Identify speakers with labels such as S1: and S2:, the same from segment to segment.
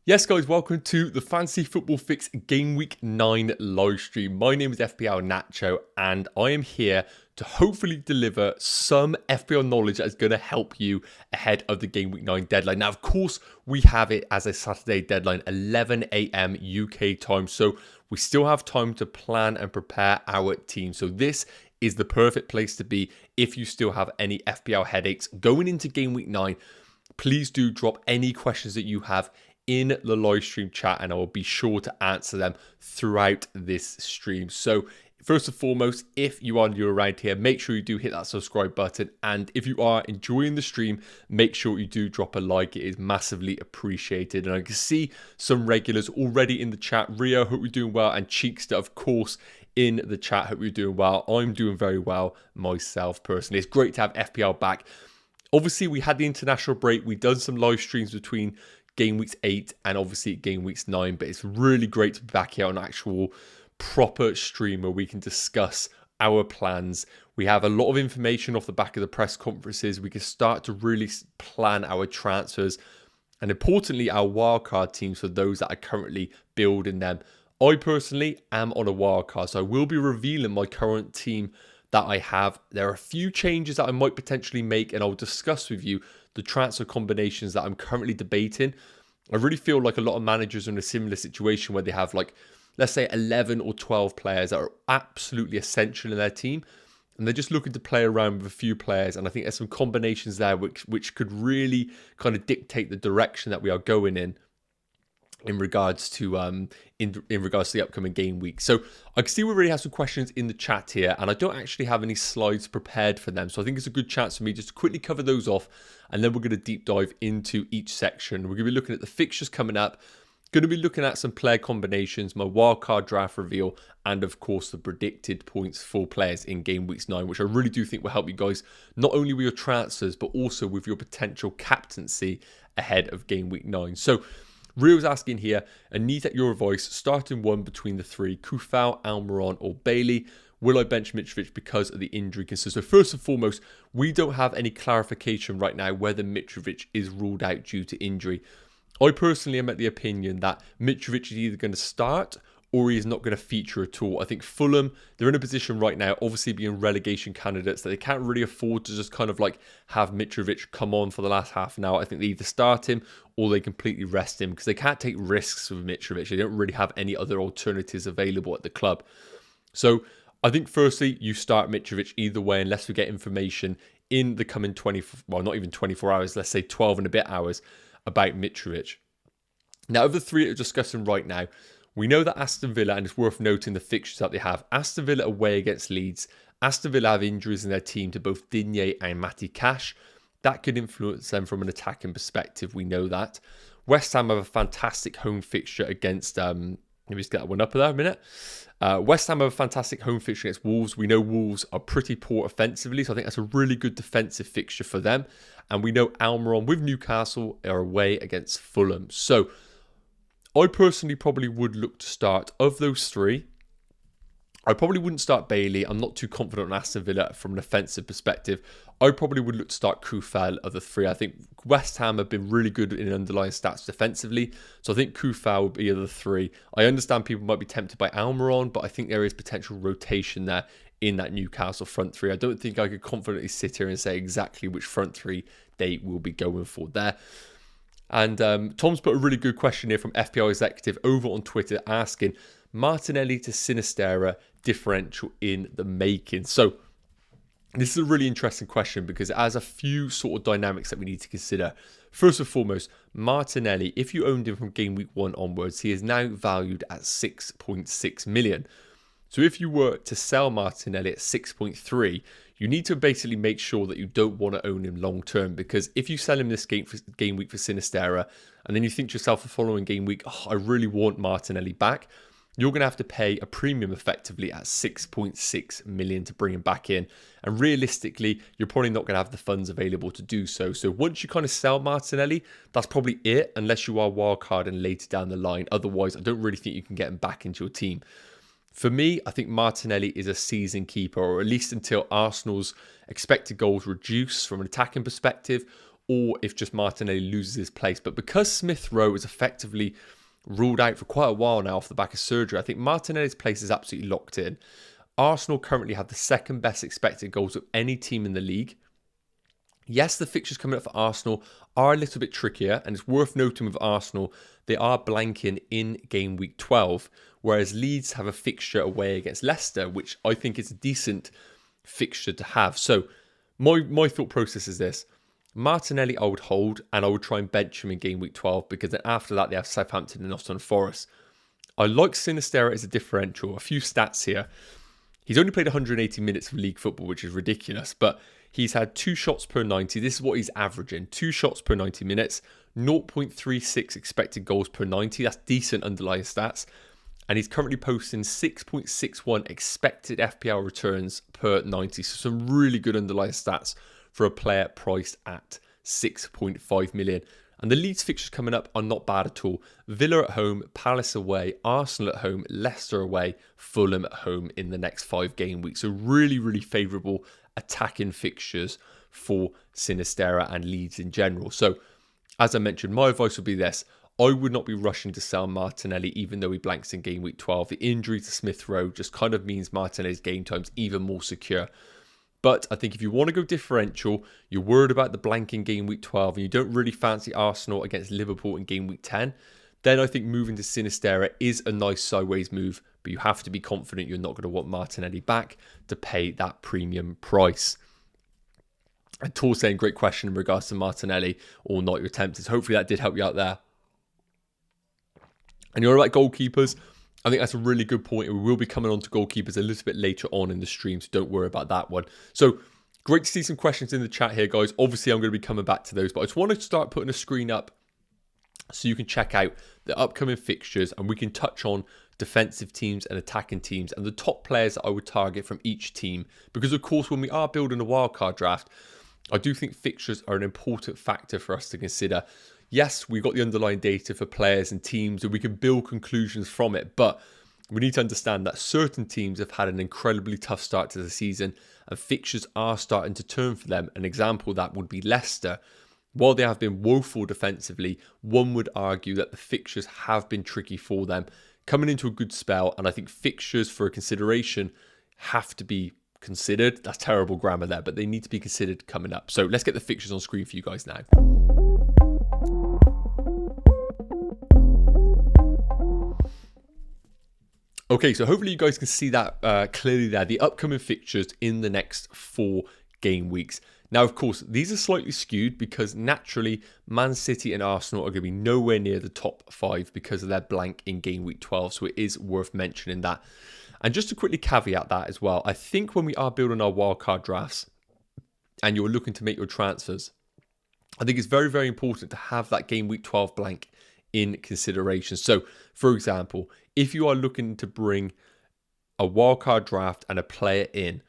S1: Yes, guys, welcome to the Fantasy Football Fix Game Week 9 live stream. My name is FPL Nacho, and I am here to hopefully deliver some FPL knowledge that is going to help you ahead of the Game Week 9 deadline. Now, of course, we have it as a Saturday deadline, 11 a.m. UK time, so we still have time to plan and prepare our team. So this is the perfect place to be if you still have any FPL headaches going into Game Week 9. Please do drop any questions that you have in the live stream chat, and I will be sure to answer them throughout this stream. So first and foremost, if you are new around here, make sure you do hit that subscribe button, and if you are enjoying the stream, make sure you do drop a like. It is massively appreciated. And I can see some regulars already in the chat. Rio, hope you're doing well, and Cheekster, of course, in the chat. Hope you're doing well. I'm doing very well myself personally. It's great to have FPL back. Obviously, we had the international break. We've done some live streams between Game Weeks 8 and obviously Game Weeks 9, but it's really great to be back here on an actual proper stream where we can discuss our plans. We have a lot of information off the back of the press conferences. We can start to really plan our transfers and, importantly, our wildcard teams for those that are currently building them. I personally am on a wildcard, so I will be revealing my current team that I have. There are a few changes that I might potentially make, and I'll discuss with you the transfer combinations that I'm currently debating. I really feel like a lot of managers are in a similar situation where they have, like, let's say 11 or 12 players that are absolutely essential in their team, and they're just looking to play around with a few players. And I think there's some combinations there which could really kind of dictate the direction that we are going in regards to in regards to the upcoming game week. So I can see we already have some questions in the chat here, and I don't actually have any slides prepared for them. So I think it's a good chance for me just to quickly cover those off, and then we're going to deep dive into each section. We're going to be looking at the fixtures coming up, going to be looking at some player combinations, my wildcard draft reveal, and of course the predicted points for players in game weeks 9, which I really do think will help you guys not only with your transfers but also with your potential captaincy ahead of game week 9. So Rio's asking here, I need your advice, starting one between the three, Kufal, Almiron or Bailey. Will I bench Mitrovic because of the injury concern? So first and foremost, we don't have any clarification right now whether Mitrovic is ruled out due to injury. I personally am at the opinion that Mitrovic is either going to start or he is not going to feature at all. I think Fulham, they're in a position right now, obviously being relegation candidates, that they can't really afford to just kind of like have Mitrovic come on for the last half an hour. I think they either start him or they completely rest him because they can't take risks with Mitrovic. They don't really have any other alternatives available at the club. So I think firstly, you start Mitrovic either way unless we get information in the coming 24, well, not even 24 hours, let's say 12 and a bit hours about Mitrovic. Now, of the three that we're discussing right now, we know that Aston Villa, and it's worth noting the fixtures that they have, Aston Villa away against Leeds. Aston Villa have injuries in their team to both Digne and Matty Cash. That could influence them from an attacking perspective, we know that. West Ham have a fantastic home fixture against, let me just get that one up there a minute. West Ham have a fantastic home fixture against Wolves. We know Wolves are pretty poor offensively, so I think that's a really good defensive fixture for them. And we know Almiron with Newcastle are away against Fulham. So I personally probably would look to start, of those three, I probably wouldn't start Bailey. I'm not too confident on Aston Villa from an offensive perspective. I probably would look to start Kufal of the three. I think West Ham have been really good in underlying stats defensively. So I think Kufal would be of the three. I understand people might be tempted by Almiron, but I think there is potential rotation there in that Newcastle front three. I don't think I could confidently sit here and say exactly which front three they will be going for there. And Tom's put a really good question here from FPL Executive over on Twitter asking, Martinelli to Sinistera differential in the making. So this is a really interesting question because it has a few sort of dynamics that we need to consider. First and foremost, Martinelli, if you owned him from game week 1 onwards, he is now valued at 6.6 million. So if you were to sell Martinelli at 6.3, you need to basically make sure that you don't want to own him long term, because if you sell him this game week for Sinistera and then you think to yourself the following game week, oh, I really want Martinelli back, you're going to have to pay a premium effectively at 6.6 million to bring him back in. And realistically, you're probably not going to have the funds available to do so. So once you kind of sell Martinelli, that's probably it, unless you are wildcard and later down the line. Otherwise, I don't really think you can get him back into your team. For me, I think Martinelli is a season keeper, or at least until Arsenal's expected goals reduce from an attacking perspective, or if just Martinelli loses his place. But because Smith Rowe is effectively ruled out for quite a while now off the back of surgery, I think Martinelli's place is absolutely locked in. Arsenal currently have the second best expected goals of any team in the league. Yes, the fixtures coming up for Arsenal are a little bit trickier, and it's worth noting with Arsenal, they are blanking in game week 12, whereas Leeds have a fixture away against Leicester, which I think is a decent fixture to have. So my thought process is this. Martinelli I would hold, and I would try and bench him in game week 12, because then after that they have Southampton and Nottingham Forest. I like Sinisterra as a differential. A few stats here. He's only played 180 minutes of league football, which is ridiculous, but he's had 2 shots per 90. This is what he's averaging. 2 shots per 90 minutes, 0.36 expected goals per 90. That's decent underlying stats. And he's currently posting 6.61 expected FPL returns per 90. So some really good underlying stats for a player priced at 6.5 million. And the Leeds fixtures coming up are not bad at all. Villa at home, Palace away, Arsenal at home, Leicester away, Fulham at home in the next 5 game weeks. So really, really favourable attacking fixtures for Sinisterra and Leeds in general. So as I mentioned, my advice would be this. I would not be rushing to sell Martinelli even though he blanks in game week 12. The injury to Smith Rowe just kind of means Martinelli's game time's even more secure. But I think if you want to go differential, you're worried about the blank in game week 12 and you don't really fancy Arsenal against Liverpool in game week 10, then I think moving to Sinisterra is a nice sideways move, but you have to be confident you're not going to want Martinelli back to pay that premium price. And Tor saying, great question in regards to Martinelli or not your tempted. Hopefully that did help you out there. And you're right, goalkeepers. I think that's a really good point. We will be coming on to goalkeepers a little bit later on in the stream, so don't worry about that one. So great to see some questions in the chat here, guys. Obviously, I'm going to be coming back to those, but I just wanted to start putting a screen up so you can check out the upcoming fixtures and we can touch on defensive teams and attacking teams and the top players that I would target from each team. Because, of course, when we are building a wildcard draft, I do think fixtures are an important factor for us to consider. Yes, we've got the underlying data for players and teams and we can build conclusions from it, but we need to understand that certain teams have had an incredibly tough start to the season and fixtures are starting to turn for them. An example of that would be Leicester. While they have been woeful defensively, one would argue that the fixtures have been tricky for them, coming into a good spell, and I think fixtures for a consideration have to be considered. That's terrible grammar there, but they need to be considered coming up. So let's get the fixtures on screen for you guys now. Okay, so hopefully you guys can see that clearly there, the upcoming fixtures in the next 4 game weeks. Now, of course, these are slightly skewed because naturally Man City and Arsenal are going to be nowhere near the top 5 because of their blank in game week 12. So it is worth mentioning that. And just to quickly caveat that as well, I think when we are building our wildcard drafts and you're looking to make your transfers, I think it's very, very important to have that game week 12 blank in consideration. So, for example, if you are looking to bring a wildcard draft and a player in,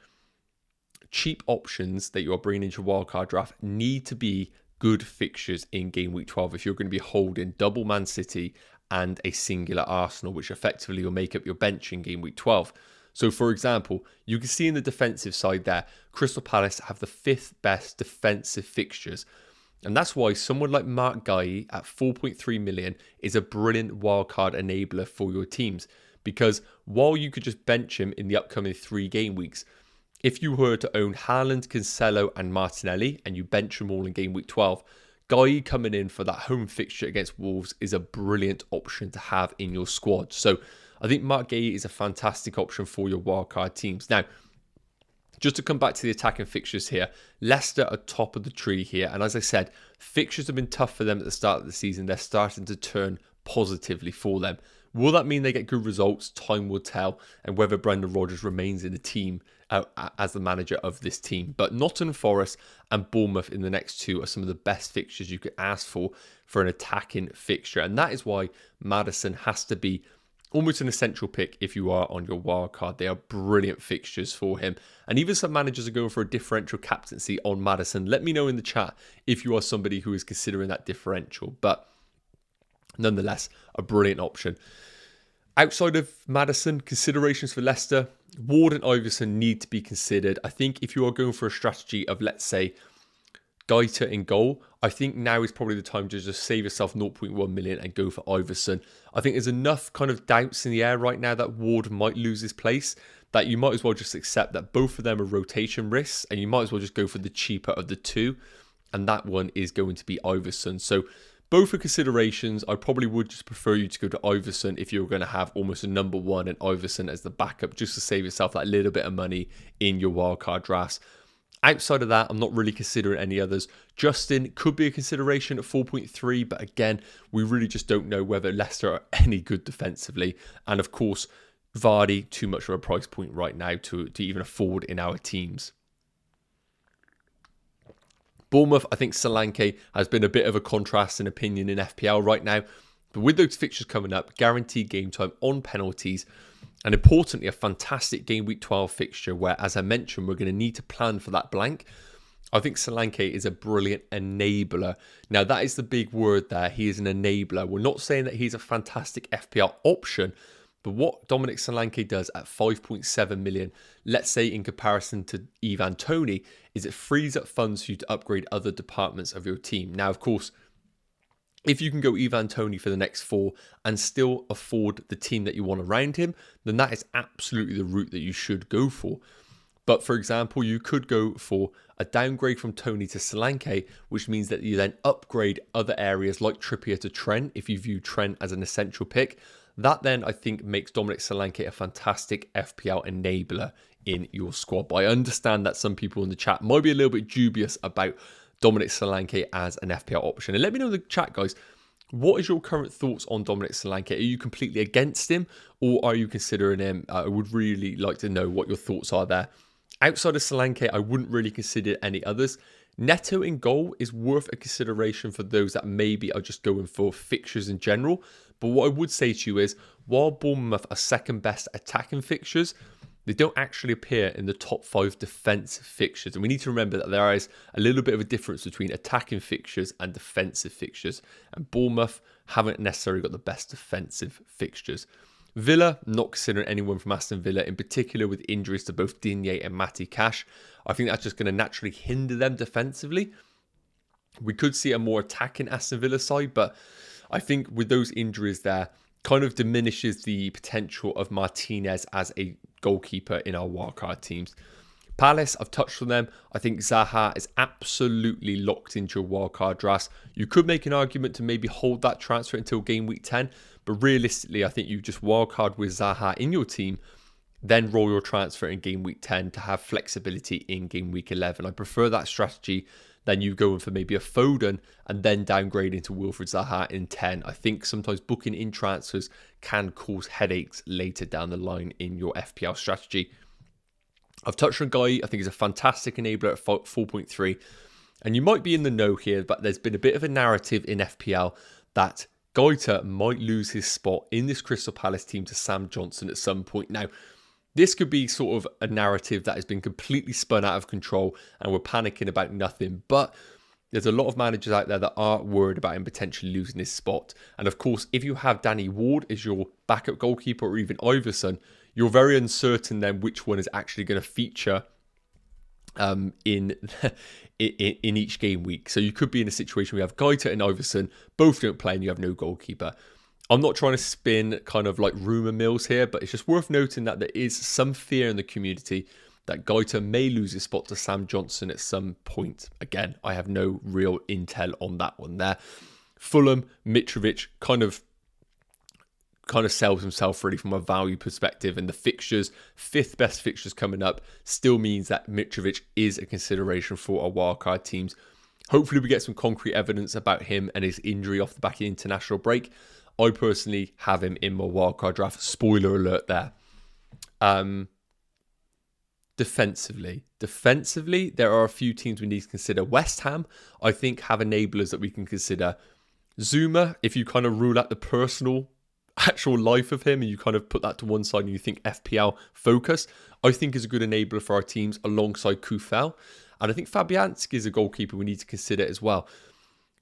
S1: cheap options that you are bringing into your wildcard draft need to be good fixtures in game week 12 if you're going to be holding double Man City and a singular Arsenal, which effectively will make up your bench in game week 12. So, for example, you can see in the defensive side there, Crystal Palace have the 5th best defensive fixtures. And that's why someone like Mark Guy at 4.3 million is a brilliant wildcard enabler for your teams. Because while you could just bench him in the upcoming 3 game weeks, if you were to own Haaland, Cancelo and Martinelli and you bench them all in game week 12, Guy coming in for that home fixture against Wolves is a brilliant option to have in your squad. So I think Mark Guy is a fantastic option for your wildcard teams. Now, just to come back to the attacking fixtures here, Leicester are top of the tree here. And as I said, fixtures have been tough for them at the start of the season. They're starting to turn positively for them. Will that mean they get good results? Time will tell. And whether Brendan Rodgers remains in the team as the manager of this team. But Nottingham Forest and Bournemouth in the next 2 are some of the best fixtures you could ask for an attacking fixture. And that is why Maddison has to be almost an essential pick if you are on your wild card. They are brilliant fixtures for him. And even some managers are going for a differential captaincy on Maddison. Let me know in the chat if you are somebody who is considering that differential. But nonetheless, a brilliant option. Outside of Maddison, considerations for Leicester, Ward and Iverson need to be considered. I think if you are going for a strategy of, let's say, Gaeta in goal, I think now is probably the time to just save yourself 0.1 million and go for Iverson. I think there's enough kind of doubts in the air right now that Ward might lose his place that you might as well just accept that both of them are rotation risks, and you might as well just go for the cheaper of the two, and that one is going to be Iverson. So both are considerations. I probably would just prefer you to go to Iverson if you're going to have almost a number one and Iverson as the backup, just to save yourself that little bit of money in your wildcard drafts. Outside of that, I'm not really considering any others. Justin could be a consideration at 4.3, but again, we really just don't know whether Leicester are any good defensively. And of course, Vardy, too much of a price point right now to even afford in our teams. Bournemouth, I think Solanke has been a bit of a contrast in opinion in FPL right now. But with those fixtures coming up, guaranteed game time on penalties, and importantly, a fantastic game week 12 fixture where, as I mentioned, we're going to need to plan for that blank. I think Solanke is a brilliant enabler. Now, that is the big word there. He is an enabler. We're not saying that he's a fantastic FPL option, but what Dominic Solanke does at 5.7 million, let's say in comparison to Ivan Toney, is it frees up funds for you to upgrade other departments of your team. Now, of course, if you can go Ivan Toney for the next 4 and still afford the team that you want around him, then that is absolutely the route that you should go for. But for example, you could go for a downgrade from Toney to Solanke, which means that you then upgrade other areas like Trippier to Trent if you view Trent as an essential pick. That then, I think, makes Dominic Solanke a fantastic FPL enabler in your squad. But I understand that some people in the chat might be a little bit dubious about Dominic Solanke as an FPL option. And let me know in the chat, guys, what is your current thoughts on Dominic Solanke? Are you completely against him, or are you considering him? I would really like to know what your thoughts are there. Outside of Solanke, I wouldn't really consider any others. Neto in goal is worth a consideration for those that maybe are just going for fixtures in general. But what I would say to you is, while Bournemouth are second best attacking fixtures, they don't actually appear in the top 5 defensive fixtures. And we need to remember that there is a little bit of a difference between attacking fixtures and defensive fixtures. And Bournemouth haven't necessarily got the best defensive fixtures. Villa, not considering anyone from Aston Villa, in particular with injuries to both Digne and Matty Cash. I think that's just going to naturally hinder them defensively. We could see a more attacking Aston Villa side, but I think with those injuries there, kind of diminishes the potential of Martinez as a goalkeeper in our wildcard teams. Palace, I've touched on them. I think Zaha is absolutely locked into your wildcard drafts. You could make an argument to maybe hold that transfer until game week 10, but realistically, I think you just wildcard with Zaha in your team, then roll your transfer in game week 10 to have flexibility in game week 11. I prefer that strategy than you going for maybe a Foden and then downgrading to Wilfried Zaha in 10. I think sometimes booking in transfers can cause headaches later down the line in your FPL strategy. I've touched on Guy. I think he's a fantastic enabler at 4.3. And you might be in the know here, but there's been a bit of a narrative in FPL that Guaita might lose his spot in this Crystal Palace team to Sam Johnson at some point. Now, this could be sort of a narrative that has been completely spun out of control and we're panicking about nothing. But there's a lot of managers out there that are worried about him potentially losing his spot. And of course, if you have Danny Ward as your backup goalkeeper or even Iverson, you're very uncertain then which one is actually going to feature in each game week. So you could be in a situation where you have Guaita and Iverson, both don't play and you have no goalkeeper. I'm not trying to spin kind of like rumour mills here, but it's just worth noting that there is some fear in the community that Guaita may lose his spot to Sam Johnson at some point. Again, I have no real intel on that one there. Fulham, Mitrovic kind of sells himself really from a value perspective, and the fixtures, 5th best fixtures coming up, still means that Mitrovic is a consideration for our wildcard teams. Hopefully we get some concrete evidence about him and his injury off the back of the international break. I personally have him in my wildcard draft. Spoiler alert there. Defensively, there are a few teams we need to consider. West Ham, I think, have enablers that we can consider. Zuma, if you kind of rule out the personal actual life of him and you kind of put that to one side and you think FPL focus, I think is a good enabler for our teams alongside Kufel. And I think Fabianski is a goalkeeper we need to consider as well.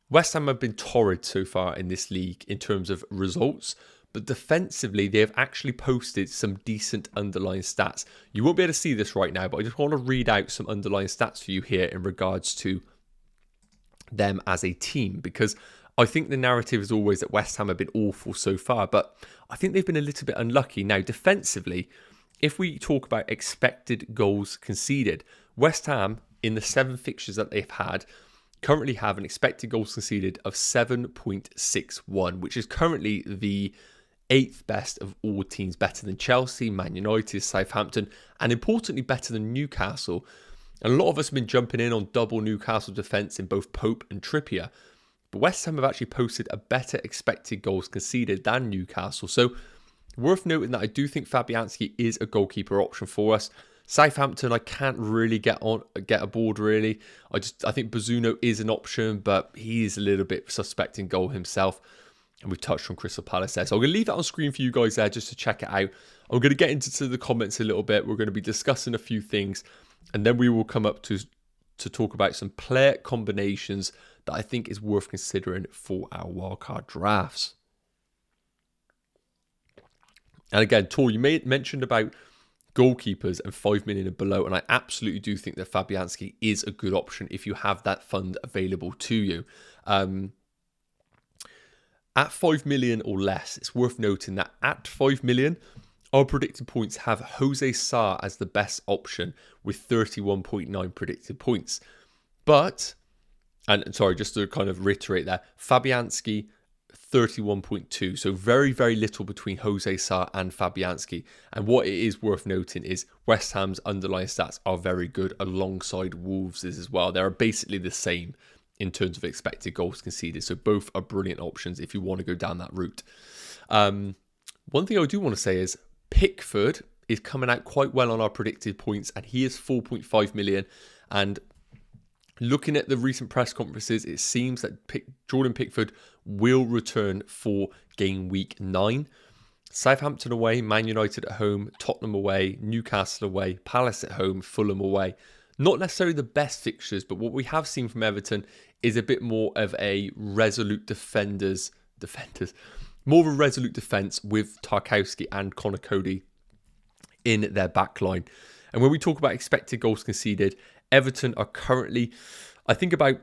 S1: West Ham have been torrid so far in this league in terms of results, but defensively, they have actually posted some decent underlying stats. You won't be able to see this right now, but I just want to read out some underlying stats for you here in regards to them as a team, because I think the narrative is always that West Ham have been awful so far, but I think they've been a little bit unlucky. Now, defensively, if we talk about expected goals conceded, West Ham, in the 7 fixtures that they've had, currently have an expected goals conceded of 7.61, which is currently the 8th best of all teams, better than Chelsea, Man United, Southampton, and importantly better than Newcastle. And a lot of us have been jumping in on double Newcastle defence in both Pope and Trippier, but West Ham have actually posted a better expected goals conceded than Newcastle. So worth noting that I do think Fabianski is a goalkeeper option for us. Southampton, I can't really get aboard really. I think Bazunu is an option, but he is a little bit suspect in goal himself. And we've touched on Crystal Palace there. So I'm going to leave that on screen for you guys there just to check it out. I'm going to get into the comments a little bit. We're going to be discussing a few things. And then we will come up to talk about some player combinations that I think is worth considering for our wildcard drafts. And again, Tor, you mentioned about goalkeepers and 5 million and below, and I absolutely do think that Fabianski is a good option if you have that fund available to you. At 5 million or less, it's worth noting that at 5 million, our predicted points have Jose Sa as the best option with 31.9 predicted points. But, and sorry, just to kind of reiterate there, Fabianski 31.2, so very, very little between Jose Sa and Fabianski. And what it is worth noting is West Ham's underlying stats are very good alongside Wolves' as well. They're basically the same in terms of expected goals conceded, so both are brilliant options if you want to go down that route. One thing I do want to say is Pickford is coming out quite well on our predicted points, and he is 4.5 million. And looking at the recent press conferences, it seems that Jordan Pickford will return for game week 9. Southampton away, Man United at home, Tottenham away, Newcastle away, Palace at home, Fulham away. Not necessarily the best fixtures, but what we have seen from Everton is a bit more of a resolute more of a resolute defence with Tarkowski and Connor Cody in their back line. And when we talk about expected goals conceded, Everton are currently, I think, about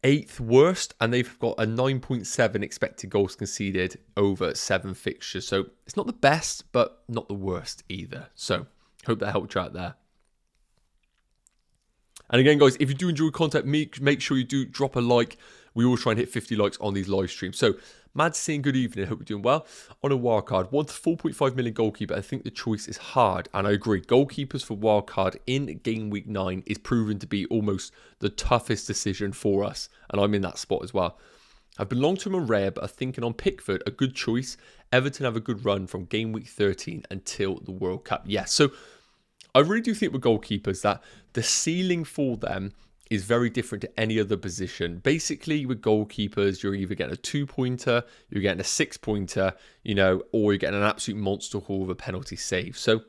S1: 8th worst, and they've got a 9.7 expected goals conceded over 7 fixtures. So it's not the best, but not the worst either. So hope that helped you out there. And again, guys, if you do enjoy content, make sure you do drop a like. We always try and hit 50 likes on these live streams. So, Mad saying good evening. I hope you're doing well. On a wildcard, 1 to 4.5 million goalkeeper. I think the choice is hard. And I agree. Goalkeepers for wildcard in game week 9 is proven to be almost the toughest decision for us. And I'm in that spot as well. I've been long-term and rare, but I'm thinking on Pickford, a good choice. Everton have a good run from game week 13 until the World Cup. Yes, so I really do think with goalkeepers that the ceiling for them is very different to any other position. Basically, with goalkeepers, you're either getting a 2-pointer, you're getting a 6-pointer, or you're getting an absolute monster haul of a penalty save. So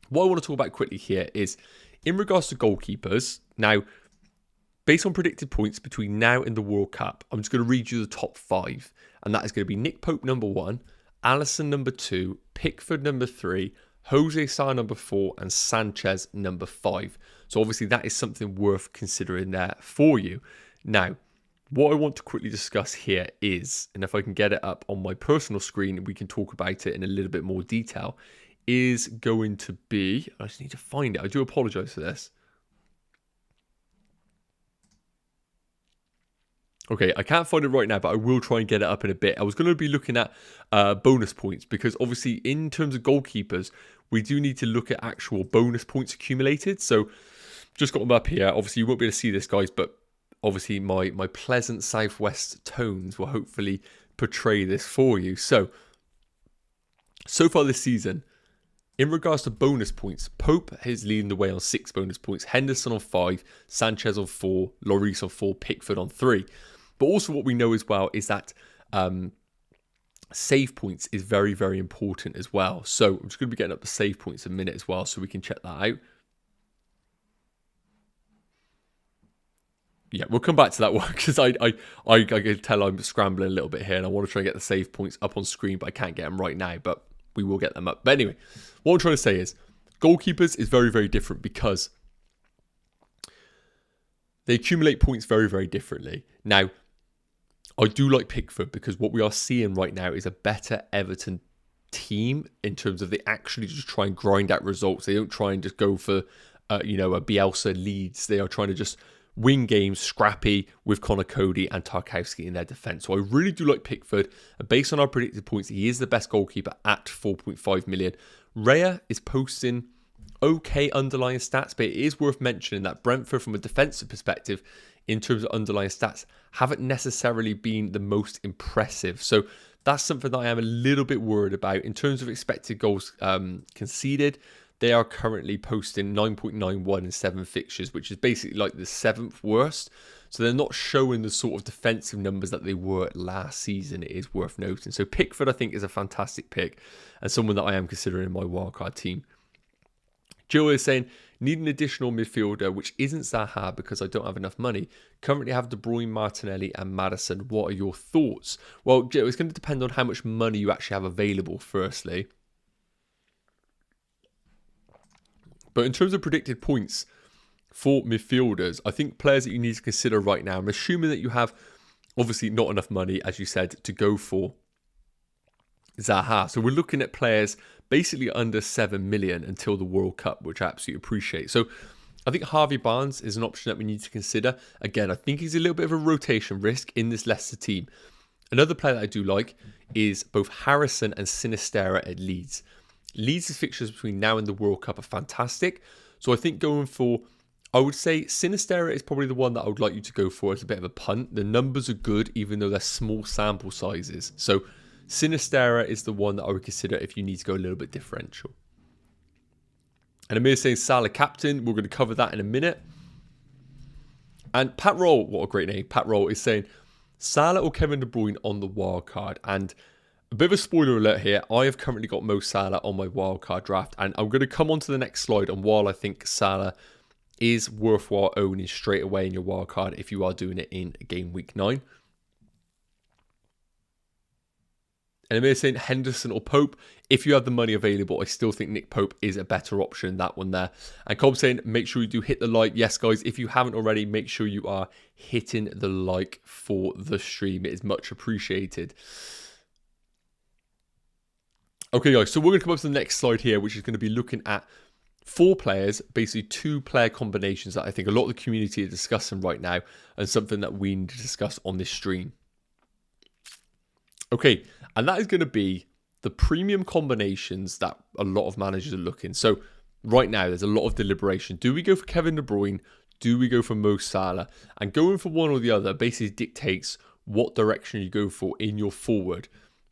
S1: what I want to talk about quickly here is in regards to goalkeepers. Now, based on predicted points between now and the World Cup, I'm just going to read you the top 5. And that is going to be Nick Pope number 1, Alisson number 2, Pickford number 3, Jose Sa number 4, and Sanchez number 5. So obviously that is something worth considering there for you. Now, what I want to quickly discuss here is, and if I can get it up on my personal screen, we can talk about it in a little bit more detail, is going to be, I just need to find it. I do apologize for this. Okay, I can't find it right now, but I will try and get it up in a bit. I was going to be looking at bonus points because obviously in terms of goalkeepers, we do need to look at actual bonus points accumulated. So just got them up here. Obviously, you won't be able to see this, guys, but obviously my pleasant southwest tones will hopefully portray this for you. So far this season, in regards to bonus points, Pope is leading the way on 6 bonus points, Henderson on 5, Sanchez on 4, Lloris on 4, Pickford on 3. But also what we know as well is that save points is very, very important as well. So I'm just going to be getting up the save points in a minute as well so we can check that out. Yeah, we'll come back to that one because I can tell I'm scrambling a little bit here and I want to try and get the save points up on screen, but I can't get them right now, but we will get them up. But anyway, what I'm trying to say is goalkeepers is very, very different because they accumulate points very, very differently. Now, I do like Pickford because what we are seeing right now is a better Everton team in terms of they actually just try and grind out results. They don't try and just go for, a Bielsa Leeds. They are trying to just win games scrappy with Connor Cody and Tarkowski in their defence. So I really do like Pickford. And based on our predicted points, he is the best goalkeeper at 4.5 million. Raya is posting okay underlying stats, but it is worth mentioning that Brentford, from a defensive perspective, in terms of underlying stats, haven't necessarily been the most impressive. So that's something that I am a little bit worried about. In terms of expected goals conceded, they are currently posting 9.91 in 7 fixtures, which is basically like the 7th worst. So they're not showing the sort of defensive numbers that they were last season, it is worth noting. So Pickford, I think, is a fantastic pick and someone that I am considering in my wildcard team. Joe is saying, need an additional midfielder, which isn't Zaha because I don't have enough money. Currently have De Bruyne, Martinelli and Maddison. What are your thoughts? Well, Joe, it's going to depend on how much money you actually have available, firstly. But in terms of predicted points for midfielders, I think players that you need to consider right now, I'm assuming that you have obviously not enough money, as you said, to go for Zaha. So we're looking at players basically under 7 million until the World Cup, which I absolutely appreciate. So I think Harvey Barnes is an option that we need to consider. Again, I think he's a little bit of a rotation risk in this Leicester team. Another player that I do like is both Harrison and Sinisterra at Leeds. Leeds' fixtures between now and the World Cup are fantastic. So I think going for, I would say Sinisterra is probably the one that I would like you to go for as a bit of a punt. The numbers are good, even though they're small sample sizes. So Sinisterra is the one that I would consider if you need to go a little bit differential. And Amir saying Salah captain. We're going to cover that in a minute. And Pat Roll, what a great name. Pat Roll is saying Salah or Kevin De Bruyne on the wild card. And a bit of a spoiler alert here. I have currently got Mo Salah on my wildcard draft. And I'm going to come on to the next slide on while I think Salah is worthwhile owning straight away in your wildcard if you are doing it in game week 9. And I'm saying Henderson or Pope. If you have the money available, I still think Nick Pope is a better option, that one there. And Cobb saying, make sure you do hit the like. Yes, guys, if you haven't already, make sure you are hitting the like for the stream. It is much appreciated. Okay, guys, so we're going to come up to the next slide here, which is going to be looking at 4 players, basically 2 player combinations that I think a lot of the community are discussing right now and something that we need to discuss on this stream. Okay, and that is going to be the premium combinations that a lot of managers are looking. So right now, there's a lot of deliberation. Do we go for Kevin De Bruyne? Do we go for Mo Salah? And going for one or the other basically dictates what direction you go for in your forward.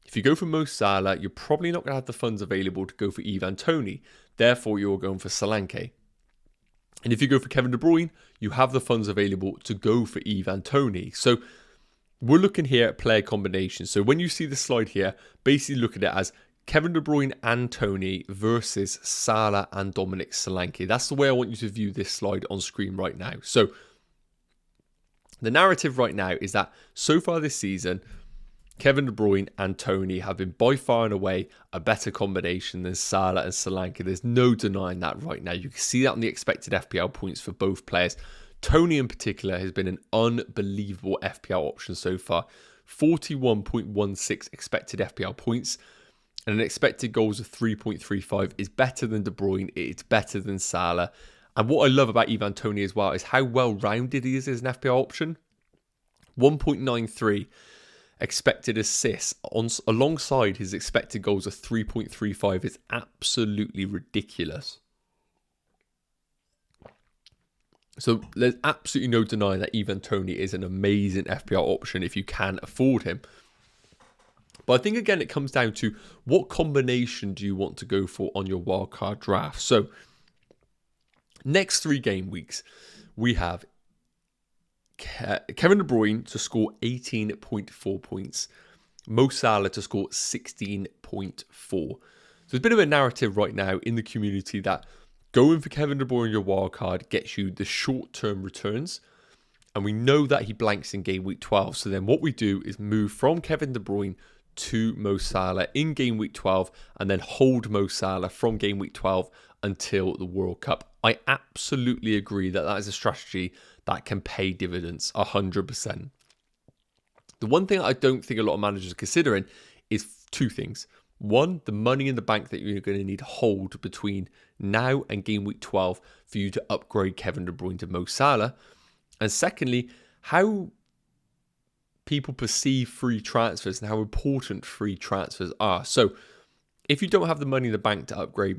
S1: If you go for Mo Salah, you're probably not going to have the funds available to go for Ivan Toney. Therefore, you're going for Solanke. And if you go for Kevin De Bruyne, you have the funds available to go for Ivan Toney. So we're looking here at player combinations. So when you see the slide here, basically look at it as Kevin De Bruyne and Toney versus Salah and Dominic Solanke. That's the way I want you to view this slide on screen right now. So the narrative right now is that so far this season, Kevin De Bruyne and Toney have been by far and away a better combination than Salah and Solanke. There's no denying that right now. You can see that on the expected FPL points for both players. Toney in particular has been an unbelievable FPL option so far. 41.16 expected FPL points and an expected goals of 3.35 is better than De Bruyne. It's better than Salah. And what I love about Ivan Toney as well is how well-rounded he is as an FPL option. 1.93 expected assists alongside his expected goals of 3.35 is absolutely ridiculous. So there's absolutely no denying that Ivan Toney is an amazing FPL option if you can afford him. But I think, again, it comes down to what combination do you want to go for on your wildcard draft. So next 3 game weeks, we have Kevin De Bruyne to score 18.4 points. Mo Salah to score 16.4. So there's a bit of a narrative right now in the community that going for Kevin De Bruyne in your wildcard gets you the short-term returns. And we know that he blanks in game week 12. So then what we do is move from Kevin De Bruyne to Mo Salah in game week 12 and then hold Mo Salah from game week 12 until the World Cup. I absolutely agree that that is a strategy that can pay dividends 100%. The one thing I don't think a lot of managers are considering is two things. One, the money in the bank that you're going to need to hold between now and game week 12 for you to upgrade Kevin De Bruyne to Mo Salah. And secondly, how people perceive free transfers and how important free transfers are. So if you don't have the money in the bank to upgrade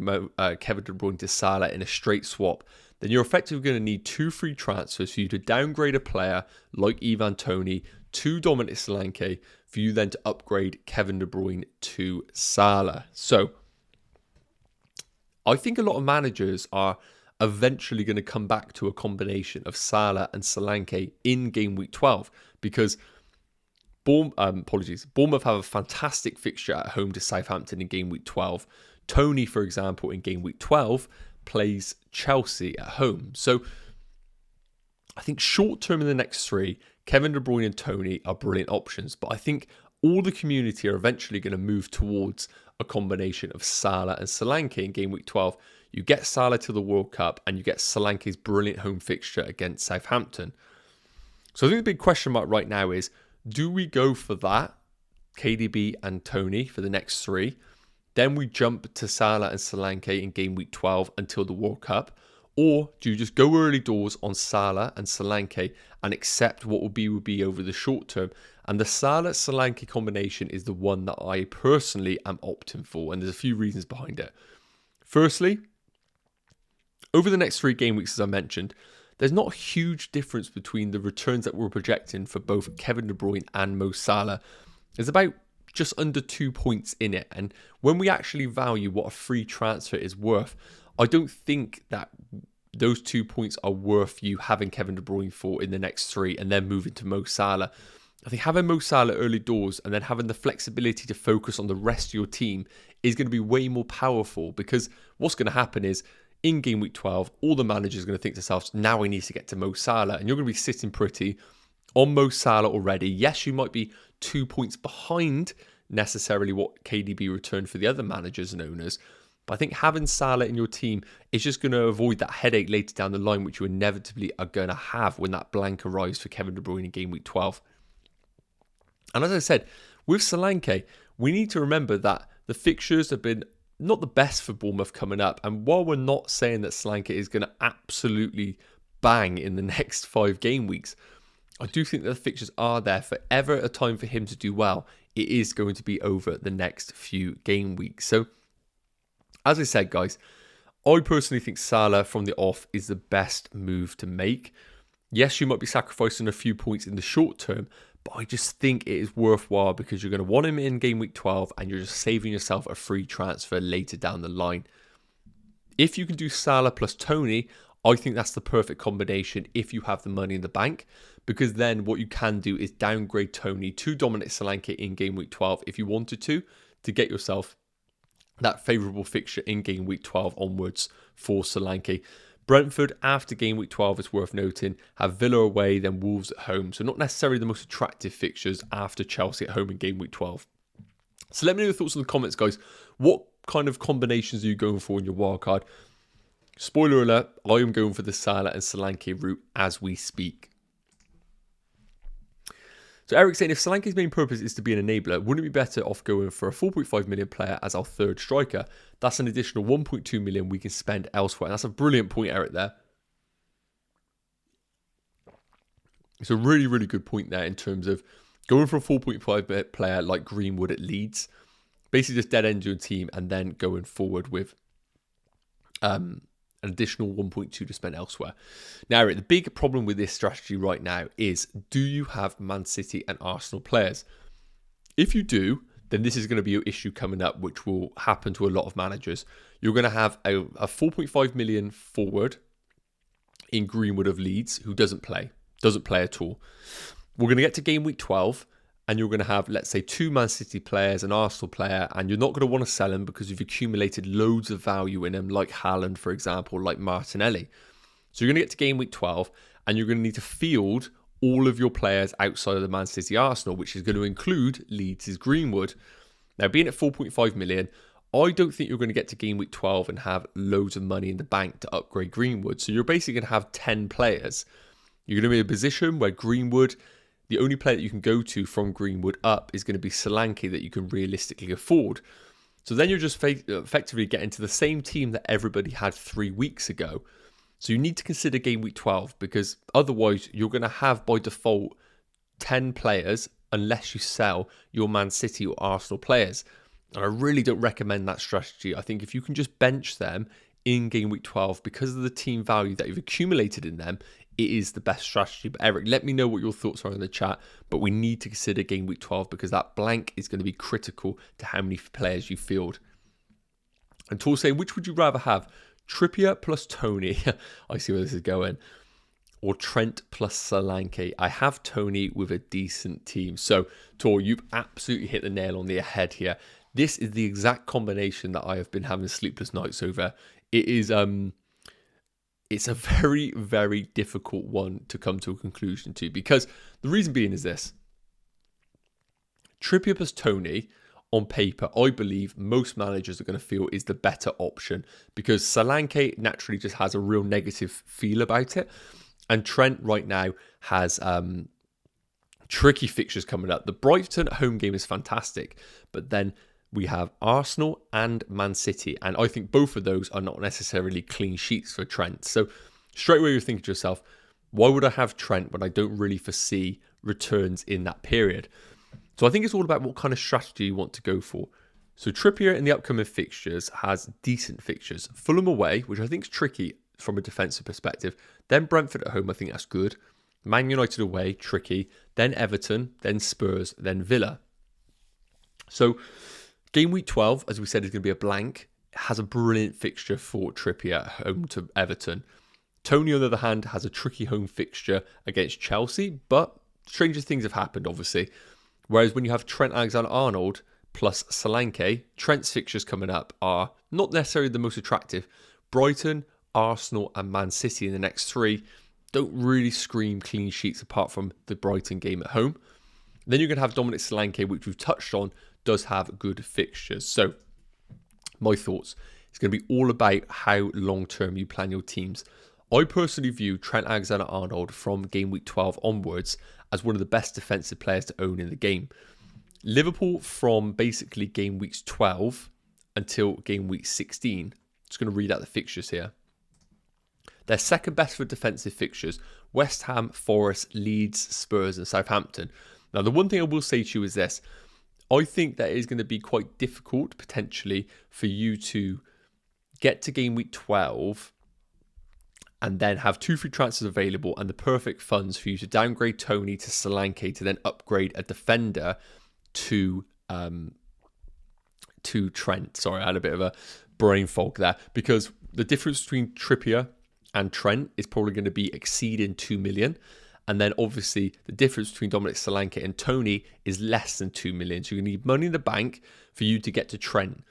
S1: Kevin De Bruyne to Salah in a straight swap, then you're effectively going to need 2 free transfers for you to downgrade a player like Ivan Toney to Dominic Solanke for you then to upgrade Kevin De Bruyne to Salah. So I think a lot of managers are eventually going to come back to a combination of Salah and Solanke in game week 12 because Bournemouth have a fantastic fixture at home to Southampton in game week 12. Toney, for example, in game week 12 plays Chelsea at home. So I think short term in the next 3, Kevin De Bruyne and Toney are brilliant options, but I think all the community are eventually going to move towards a combination of Salah and Solanke in game week 12. You get Salah to the World Cup and you get Solanke's brilliant home fixture against Southampton. So I think the big question mark right now is, do we go for that, KDB and Toney for the next 3? Then we jump to Salah and Solanke in game week 12 until the World Cup? Or do you just go early doors on Salah and Solanke and accept what will be over the short term? And the Salah-Solanke combination is the one that I personally am opting for. And there's a few reasons behind it. Firstly, over the next 3 game weeks, as I mentioned, there's not a huge difference between the returns that we're projecting for both Kevin De Bruyne and Mo Salah. There's about just under 2 points in it. And when we actually value what a free transfer is worth, I don't think that those 2 points are worth you having Kevin De Bruyne for in the next 3 and then moving to Mo Salah. I think having Mo Salah early doors and then having the flexibility to focus on the rest of your team is going to be way more powerful, because what's going to happen is in game week 12, all the managers are going to think to themselves, now I need to get to Mo Salah, and you're going to be sitting pretty on Mo Salah already. Yes, you might be 2 points behind necessarily what KDB returned for the other managers and owners, but I think having Salah in your team is just going to avoid that headache later down the line, which you inevitably are going to have when that blank arrives for Kevin De Bruyne in game week 12. And as I said, with Solanke, we need to remember that the fixtures have been not the best for Bournemouth coming up. And while we're not saying that Solanke is going to absolutely bang in the next 5 game weeks, I do think that the fixtures are there for ever a time for him to do well. It is going to be over the next few game weeks. So, as I said, guys, I personally think Salah from the off is the best move to make. Yes, you might be sacrificing a few points in the short term, but I just think it is worthwhile because you're going to want him in game week 12 and you're just saving yourself a free transfer later down the line. If you can do Salah plus Toney, I think that's the perfect combination if you have the money in the bank, because then what you can do is downgrade Toney to Dominic Solanke in game week 12 if you wanted to get yourself that favourable fixture in game week 12 onwards for Solanke. Brentford, after game week 12, it's worth noting, have Villa away, then Wolves at home. So not necessarily the most attractive fixtures after Chelsea at home in game week 12. So let me know your thoughts in the comments, guys. What kind of combinations are you going for in your wildcard? Spoiler alert, I am going for the Salah and Solanke route as we speak. So Eric's saying, if Solanke's main purpose is to be an enabler, wouldn't it be better off going for a 4.5 million player as our third striker? That's an additional 1.2 million we can spend elsewhere. And that's a brilliant point, Eric, there. It's a really, really good point there in terms of going for a 4.5 player like Greenwood at Leeds. Basically just dead end your team and then going forward with an additional 1.2 to spend elsewhere. Now, Eric, the big problem with this strategy right now is, do you have Man City and Arsenal players? If you do, then this is going to be your issue coming up, which will happen to a lot of managers. You're going to have a 4.5 million forward in Greenwood of Leeds who doesn't play at all. We're going to get to game week 12 and you're going to have, let's say, 2 Man City players, an Arsenal player, and you're not going to want to sell them because you've accumulated loads of value in them, like Haaland, for example, like Martinelli. So you're going to get to game week 12 and you're going to need to field all of your players outside of the Man City Arsenal, which is going to include Leeds' Greenwood. Now, being at 4.5 million, I don't think you're going to get to game week 12 and have loads of money in the bank to upgrade Greenwood. So you're basically going to have 10 players. You're going to be in a position where Greenwood, the only player that you can go to from Greenwood up is going to be Solanke that you can realistically afford. So then you're just effectively getting to the same team that everybody had 3 weeks ago. So you need to consider game week 12 because otherwise you're going to have by default 10 players unless you sell your Man City or Arsenal players. And I really don't recommend that strategy. I think if you can just bench them in game week 12 because of the team value that you've accumulated in them, it is the best strategy. But Eric, let me know what your thoughts are in the chat. But we need to consider game week 12 because that blank is going to be critical to how many players you field. And Tor saying, which would you rather have? Trippier plus Tony. I see where this is going. Or Trent plus Solanke. I have Tony with a decent team. So, Tor, you've absolutely hit the nail on the head here. This is the exact combination that I have been having sleepless nights over. It is it's a very, very difficult one to come to a conclusion to because the reason being is this. Trippier plus Tony, on paper, I believe most managers are going to feel is the better option because Solanke naturally just has a real negative feel about it. And Trent right now has tricky fixtures coming up. The Brighton home game is fantastic, but then we have Arsenal and Man City. And I think both of those are not necessarily clean sheets for Trent. So straight away you're thinking to yourself, why would I have Trent when I don't really foresee returns in that period? So I think it's all about what kind of strategy you want to go for. So Trippier in the upcoming fixtures has decent fixtures. Fulham away, which I think is tricky from a defensive perspective. Then Brentford at home, I think that's good. Man United away, tricky. Then Everton, then Spurs, then Villa. So game week 12, as we said, is going to be a blank. It has a brilliant fixture for Trippier at home to Everton. Tony, on the other hand, has a tricky home fixture against Chelsea, but stranger things have happened, obviously. Whereas when you have Trent Alexander-Arnold plus Solanke, Trent's fixtures coming up are not necessarily the most attractive. Brighton, Arsenal and Man City in the next 3 don't really scream clean sheets apart from the Brighton game at home. Then you're going to have Dominic Solanke, which we've touched on, does have good fixtures. So my thoughts, it's going to be all about how long-term you plan your teams. I personally view Trent Alexander-Arnold from game week 12 onwards as one of the best defensive players to own in the game. Liverpool from basically game weeks 12 until game week 16. Just going to read out the fixtures here. They're second best for defensive fixtures. West Ham, Forest, Leeds, Spurs and Southampton. Now, the one thing I will say to you is this. I think that it is going to be quite difficult, potentially, for you to get to game week 12 and then have 2 free transfers available and the perfect funds for you to downgrade Tony to Solanke to then upgrade a defender to Trent. Sorry, I had a bit of a brain fog there because the difference between Trippier and Trent is probably going to be exceeding 2 million. And then obviously the difference between Dominic Solanke and Tony is less than 2 million. So you're going to need money in the bank for you to get to Trent.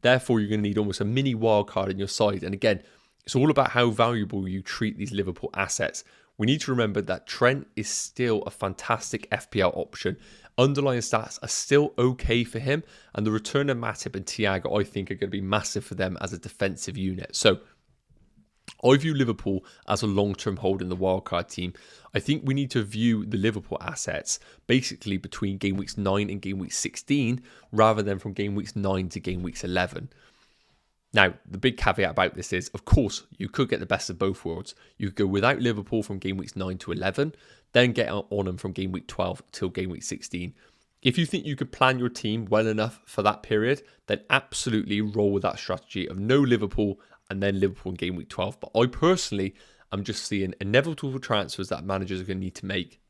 S1: Therefore, you're going to need almost a mini wildcard in your side. And again, it's all about how valuable you treat these Liverpool assets. We need to remember that Trent is still a fantastic FPL option. Underlying stats are still okay for him. And the return of Matip and Thiago, I think, are going to be massive for them as a defensive unit. So I view Liverpool as a long-term hold in the wildcard team. I think we need to view the Liverpool assets basically between game weeks 9 and game week 16 rather than from game weeks 9 to game weeks 11. Now, the big caveat about this is, of course, you could get the best of both worlds. You could go without Liverpool from game weeks 9 to 11, then get on them from game week 12 till game week 16. If you think you could plan your team well enough for that period, then absolutely roll with that strategy of no Liverpool and then Liverpool in game week 12. But I personally am just seeing inevitable transfers that managers are going to need to make,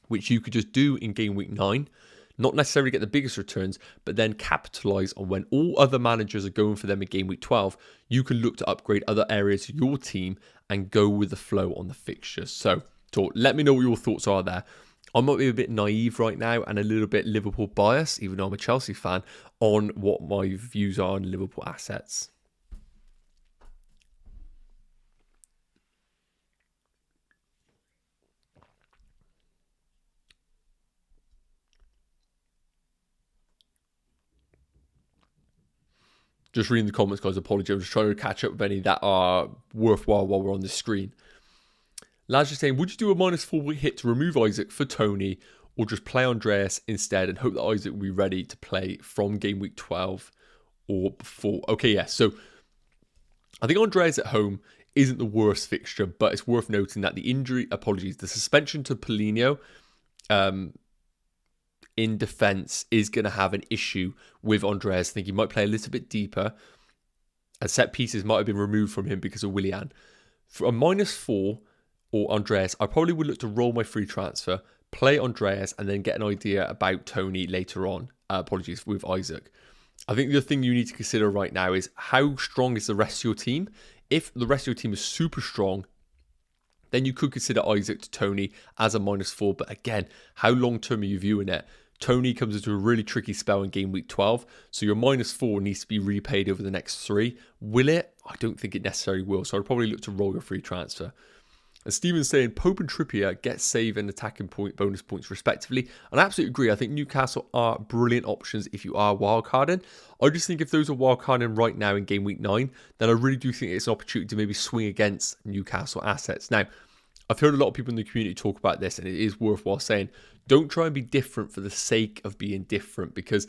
S1: which you could just do in game week 9, not necessarily get the biggest returns, but then capitalise on when all other managers are going for them in game week 12, you can look to upgrade other areas of your team and go with the flow on the fixtures. So let me know what your thoughts are there. I might be a bit naive right now and a little bit Liverpool biased, even though I'm a Chelsea fan, on what my views are on Liverpool assets. Just reading the comments, guys. Apologies. I'm just trying to catch up with any that are worthwhile while we're on the screen. Laz just saying, would you do a -4 hit to remove Isaac for Tony, or just play Andreas instead and hope that Isaac will be ready to play from game week 12 or before? Okay, yeah, so I think Andreas at home isn't the worst fixture, but it's worth noting that the suspension to Paulinho in defence is going to have an issue with Andreas. I think he might play a little bit deeper, and set pieces might have been removed from him because of Willian. For a -4 or Andreas, I probably would look to roll my free transfer, play Andreas, and then get an idea about Tony later on. With Isaac. I think the thing you need to consider right now is how strong is the rest of your team. If the rest of your team is super strong, then you could consider Isaac to Tony as a -4. But again, how long-term are you viewing it? Tony comes into a really tricky spell in game week 12. So your -4 needs to be repaid over the next 3. Will it? I don't think it necessarily will. So I'd probably look to roll your free transfer. And Steven's saying, Pope and Trippier get save and attacking bonus points respectively. And I absolutely agree. I think Newcastle are brilliant options if you are wildcarding. I just think if those are wildcarding right now in game week 9, then I really do think it's an opportunity to maybe swing against Newcastle assets. Now, I've heard a lot of people in the community talk about this, and it is worthwhile saying, don't try and be different for the sake of being different, because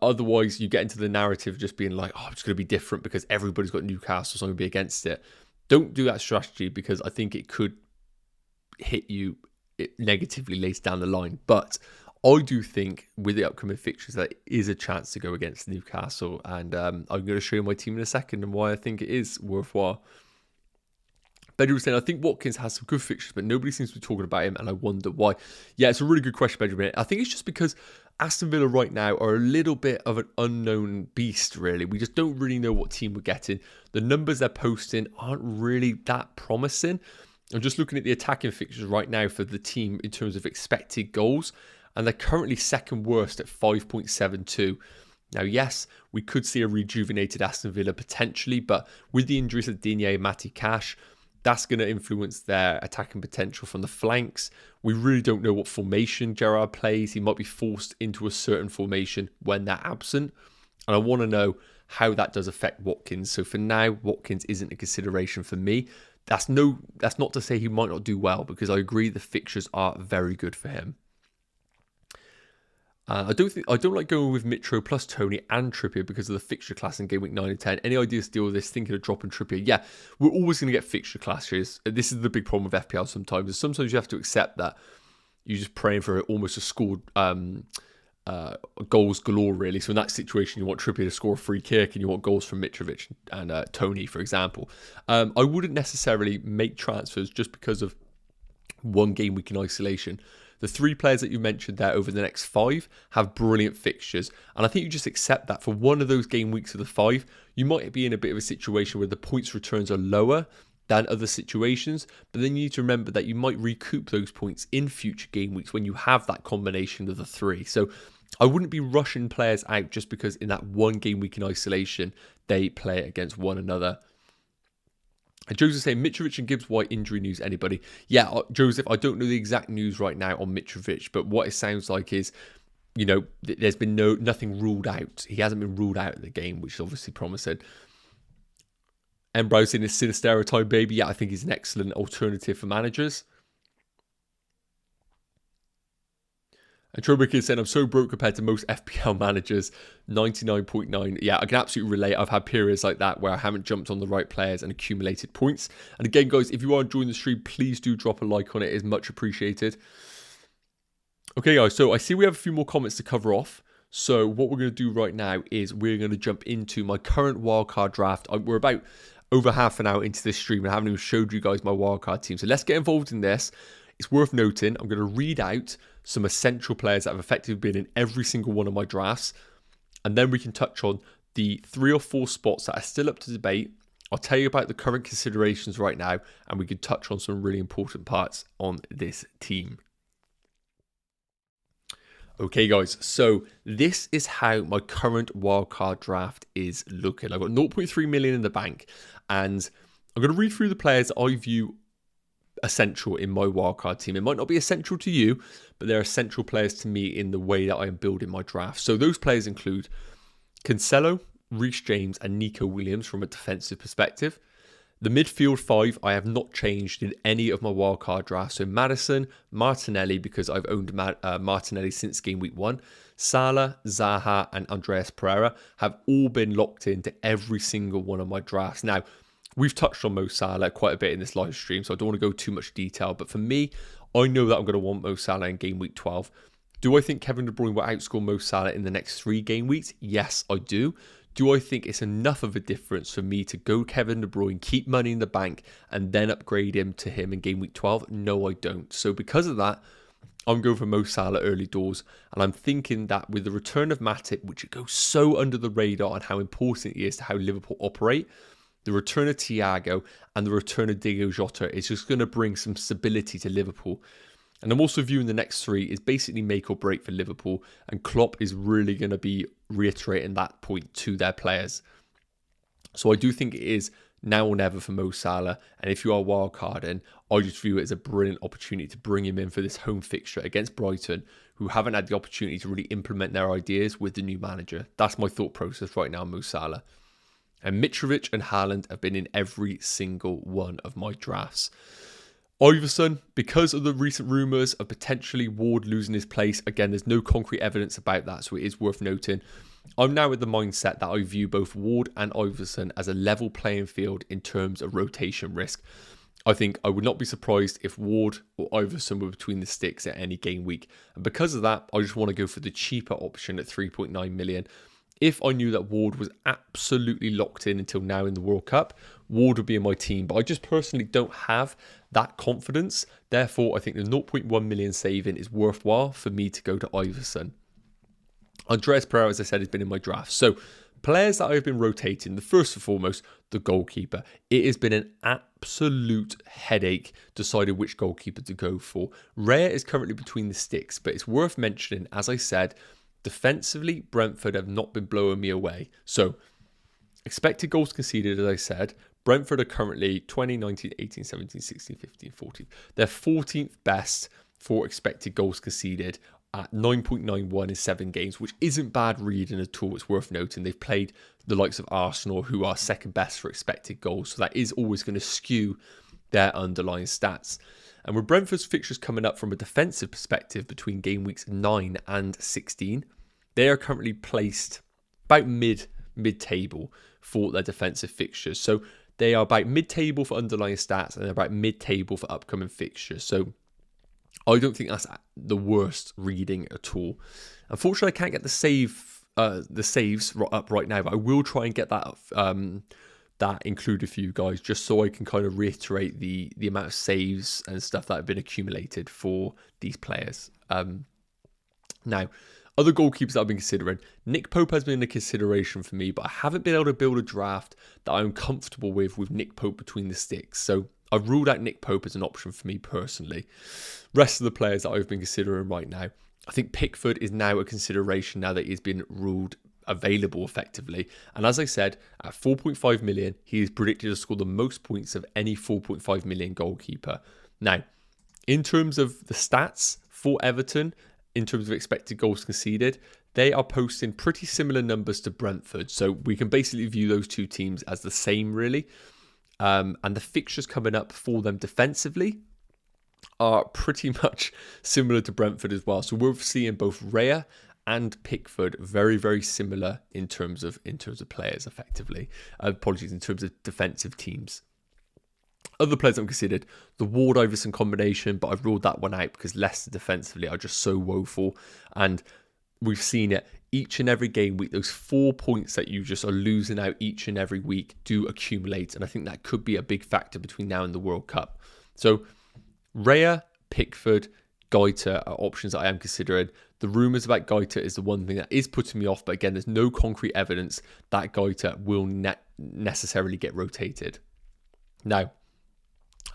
S1: otherwise you get into the narrative of just being like, oh, I'm just going to be different because everybody's got Newcastle, so I'm going to be against it. Don't do that strategy, because I think it could hit you negatively later down the line. But I do think with the upcoming fixtures, there is a chance to go against Newcastle. And I'm going to show you my team in a second and why I think it is worthwhile. Benjamin was saying, I think Watkins has some good fixtures, but nobody seems to be talking about him, and I wonder why. Yeah, it's a really good question, Benjamin. I think it's just because Aston Villa right now are a little bit of an unknown beast, really. We just don't really know what team we're getting. The numbers they're posting aren't really that promising. I'm just looking at the attacking fixtures right now for the team in terms of expected goals, and they're currently second worst at 5.72. Now, yes, we could see a rejuvenated Aston Villa potentially, but with the injuries of Digne and Matty Cash, that's going to influence their attacking potential from the flanks. We really don't know what formation Gerrard plays. He might be forced into a certain formation when they're absent. And I want to know how that does affect Watkins. So for now, Watkins isn't a consideration for me. That's not to say he might not do well, because I agree the fixtures are very good for him. I don't like going with Mitro plus Tony and Trippier because of the fixture class in game week 9 and 10. Any ideas to deal with this? Thinking of dropping Trippier? Yeah, we're always going to get fixture clashes. This is the big problem with FPL sometimes. Sometimes you have to accept that you're just praying for almost a scored goals galore, really. So in that situation, you want Trippier to score a free kick and you want goals from Mitrovic and Tony, for example. I wouldn't necessarily make transfers just because of one game week in isolation. The 3 players that you mentioned there over the next 5 have brilliant fixtures. And I think you just accept that for one of those game weeks of the 5, you might be in a bit of a situation where the points returns are lower than other situations. But then you need to remember that you might recoup those points in future game weeks when you have that combination of the 3. So I wouldn't be rushing players out just because in that one game week in isolation, they play against one another. And Joseph saying, Mitrovic and Gibbs White injury news, anybody? Yeah, Joseph, I don't know the exact news right now on Mitrovic, but what it sounds like is, you know, there's been nothing ruled out. He hasn't been ruled out of the game, which is obviously promising. And Browse in his Sinistera time, baby. Yeah, I think he's an excellent alternative for managers. And Trobic is saying, I'm so broke compared to most FPL managers, 99.9. Yeah, I can absolutely relate. I've had periods like that where I haven't jumped on the right players and accumulated points. And again, guys, if you are enjoying the stream, please do drop a like on it. It is much appreciated. Okay, guys, so I see we have a few more comments to cover off. So what we're going to do right now is we're going to jump into my current wildcard draft. We're about over half an hour into this stream and I haven't even showed you guys my wildcard team. So let's get involved in this. It's worth noting, I'm going to read out some essential players that have effectively been in every single one of my drafts. And then we can touch on the 3 or 4 spots that are still up to debate. I'll tell you about the current considerations right now. And we can touch on some really important parts on this team. Okay, guys. So this is how my current wildcard draft is looking. I've got 0.3 million in the bank. And I'm going to read through the players that I view essential in my wildcard team. It might not be essential to you, but they're essential players to me in the way that I am building my draft. So those players include Cancelo, Reece James and Nico Williams from a defensive perspective, The midfield 5 I have not changed in any of my wildcard drafts. So Maddison, Martinelli, because I've owned Martinelli since game week 1. Salah, Zaha and Andreas Pereira have all been locked into every single one of my drafts. Now, we've touched on Mo Salah quite a bit in this live stream, so I don't want to go too much detail. But for me, I know that I'm going to want Mo Salah in game week 12. Do I think Kevin De Bruyne will outscore Mo Salah in the next 3 game weeks? Yes, I do. Do I think it's enough of a difference for me to go Kevin De Bruyne, keep money in the bank, and then upgrade him to him in game week 12? No, I don't. So because of that, I'm going for Mo Salah early doors. And I'm thinking that with the return of Matip, which goes so under the radar and how important he is to how Liverpool operate, the return of Thiago and the return of Diogo Jota is just going to bring some stability to Liverpool. And I'm also viewing the next 3 is basically make or break for Liverpool. And Klopp is really going to be reiterating that point to their players. So I do think it is now or never for Mo Salah. And if you are wildcarding, I just view it as a brilliant opportunity to bring him in for this home fixture against Brighton, who haven't had the opportunity to really implement their ideas with the new manager. That's my thought process right now, Mo Salah. And Mitrovic and Haaland have been in every single one of my drafts. Iverson, because of the recent rumours of potentially Ward losing his place, again, there's no concrete evidence about that, so it is worth noting. I'm now with the mindset that I view both Ward and Iverson as a level playing field in terms of rotation risk. I think I would not be surprised if Ward or Iverson were between the sticks at any game week. And because of that, I just want to go for the cheaper option at 3.9 million. If I knew that Ward was absolutely locked in until now in the World Cup, Ward would be in my team. But I just personally don't have that confidence. Therefore, I think the 0.1 million saving is worthwhile for me to go to Iverson. Andreas Pereira, as I said, has been in my draft. So, players that I've been rotating, the first and foremost, the goalkeeper. It has been an absolute headache deciding which goalkeeper to go for. Raya is currently between the sticks, but it's worth mentioning, as I said, defensively, Brentford have not been blowing me away. So, expected goals conceded, as I said, Brentford are currently 20, 19, 18, 17, 16, 15, 14. They're 14th best for expected goals conceded at 9.91 in 7 games, which isn't bad reading at all. It's worth noting. They've played the likes of Arsenal, who are second best for expected goals. So that is always going to skew their underlying stats. And with Brentford's fixtures coming up from a defensive perspective between game weeks 9 and 16, they are currently placed about mid-table for their defensive fixtures. So they are about mid-table for underlying stats and they're about mid-table for upcoming fixtures. So I don't think that's the worst reading at all. Unfortunately, I can't get the saves up right now, but I will try and get that that included for you guys, just so I can kind of reiterate the amount of saves and stuff that have been accumulated for these players. Now, other goalkeepers that I've been considering, Nick Pope has been a consideration for me, but I haven't been able to build a draft that I'm comfortable with Nick Pope between the sticks. So I've ruled out Nick Pope as an option for me personally. Rest of the players that I've been considering right now, I think Pickford is now a consideration now that he's been ruled available effectively. And as I said, at 4.5 million, he is predicted to score the most points of any 4.5 million goalkeeper. Now, in terms of the stats for Everton, in terms of expected goals conceded, they are posting pretty similar numbers to Brentford. So we can basically view those two teams as the same, really. And the fixtures coming up for them defensively are pretty much similar to Brentford as well. So we're seeing both Raya and Pickford very, very similar in terms of players, effectively. Apologies, in terms of defensive teams. Other players I've considered, the Ward-Iverson combination, but I've ruled that one out because Leicester defensively are just so woeful. And we've seen it each and every game week. Those 4 points that you just are losing out each and every week do accumulate. And I think that could be a big factor between now and the World Cup. So Raya, Pickford, Guaita are options that I am considering. The rumours about Guaita is the one thing that is putting me off. But again, there's no concrete evidence that Guaita will necessarily get rotated. Now,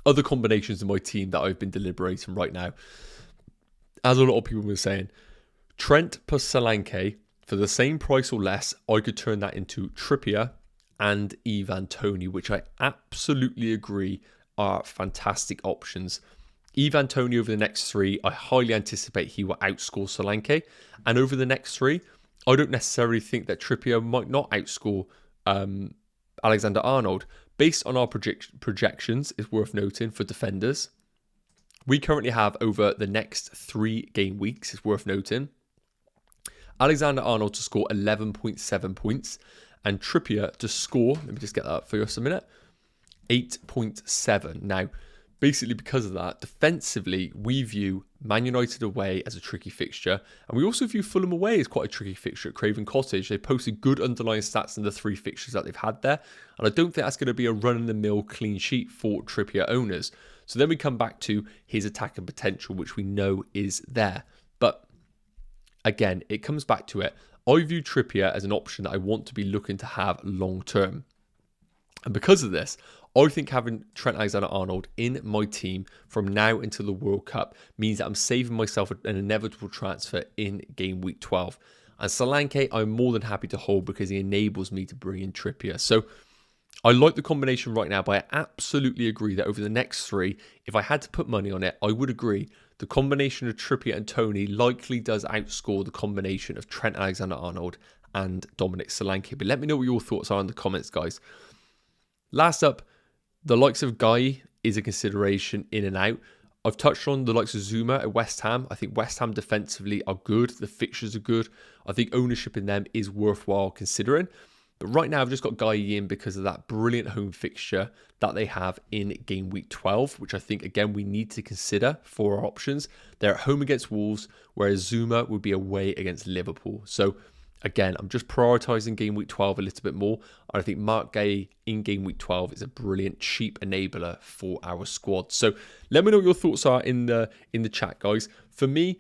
S1: other combinations in my team that I've been deliberating right now, as a lot of people were saying, Trent plus Solanke for the same price or less, I could turn that into Trippier and Ivan Toney, which I absolutely agree are fantastic options. Ivan Toney over the next 3, I highly anticipate he will outscore Solanke. And over the next 3, I don't necessarily think that Trippier might not outscore Alexander-Arnold. based on our projections, it's worth noting for defenders, we currently have over the next 3 game weeks, it's worth noting, Alexander-Arnold to score 11.7 points and Trippier to score, let me just get that up for us a minute, 8.7. Now, basically because of that, defensively, we view Man United away as a tricky fixture, and we also view Fulham away as quite a tricky fixture at Craven Cottage. They posted good underlying stats in the 3 fixtures that they've had there, and I don't think that's going to be a run-of-the-mill clean sheet for Trippier owners. So then we come back to his attacking potential, which we know is there. But again, it comes back to it. I view Trippier as an option that I want to be looking to have long-term. And because of this, I think having Trent Alexander-Arnold in my team from now until the World Cup means that I'm saving myself an inevitable transfer in game week 12. And Solanke, I'm more than happy to hold because he enables me to bring in Trippier. So I like the combination right now, but I absolutely agree that over the next 3, if I had to put money on it, I would agree the combination of Trippier and Toney likely does outscore the combination of Trent Alexander-Arnold and Dominic Solanke. But let me know what your thoughts are in the comments, guys. Last up, the likes of Guy is a consideration in and out. I've touched on the likes of Zuma at West Ham. I think West Ham defensively are good. The fixtures are good. I think ownership in them is worthwhile considering. But right now, I've just got Guy in because of that brilliant home fixture that they have in game week 12, which I think, again, we need to consider for our options. They're at home against Wolves, whereas Zuma would be away against Liverpool. So again, I'm just prioritising game week 12 a little bit more. And I think Mark Gay in game week 12 is a brilliant, cheap enabler for our squad. So let me know what your thoughts are in the chat, guys. For me,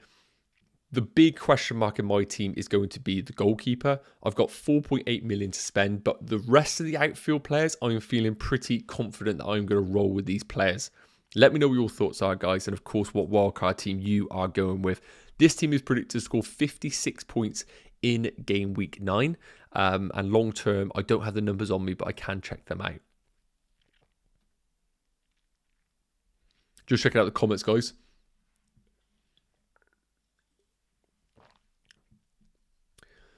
S1: the big question mark in my team is going to be the goalkeeper. I've got 4.8 million to spend, but the rest of the outfield players, I'm feeling pretty confident that I'm going to roll with these players. Let me know what your thoughts are, guys, and of course, what wildcard team you are going with. This team is predicted to score 56 points in game week 9, and long term, I don't have the numbers on me, but I can check them out. Just checking out the comments, guys.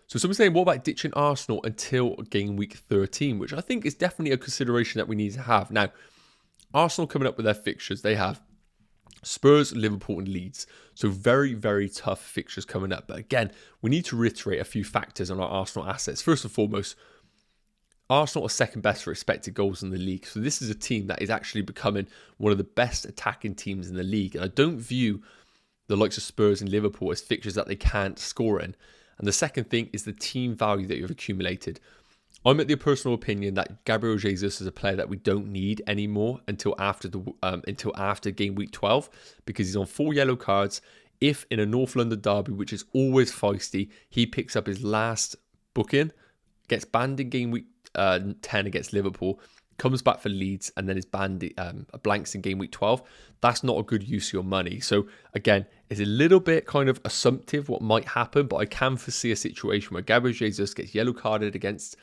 S1: So someone's saying, what about ditching Arsenal until game week 13, which I think is definitely a consideration that we need to have. Now, Arsenal coming up with their fixtures, they have Spurs, Liverpool and Leeds. So very, very tough fixtures coming up. But again, we need to reiterate a few factors on our Arsenal assets. First and foremost, Arsenal are second best for expected goals in the league. So this is a team that is actually becoming one of the best attacking teams in the league. And I don't view the likes of Spurs and Liverpool as fixtures that they can't score in. And the second thing is the team value that you've accumulated. I'm at the personal opinion that Gabriel Jesus is a player that we don't need anymore until after game week 12, because he's on 4 yellow cards. If in a North London derby, which is always feisty, he picks up his last booking, gets banned in game week 10 against Liverpool, comes back for Leeds, and then is banned blanks in game week 12. That's not a good use of your money. So again, it's a little bit kind of assumptive what might happen, but I can foresee a situation where Gabriel Jesus gets yellow carded against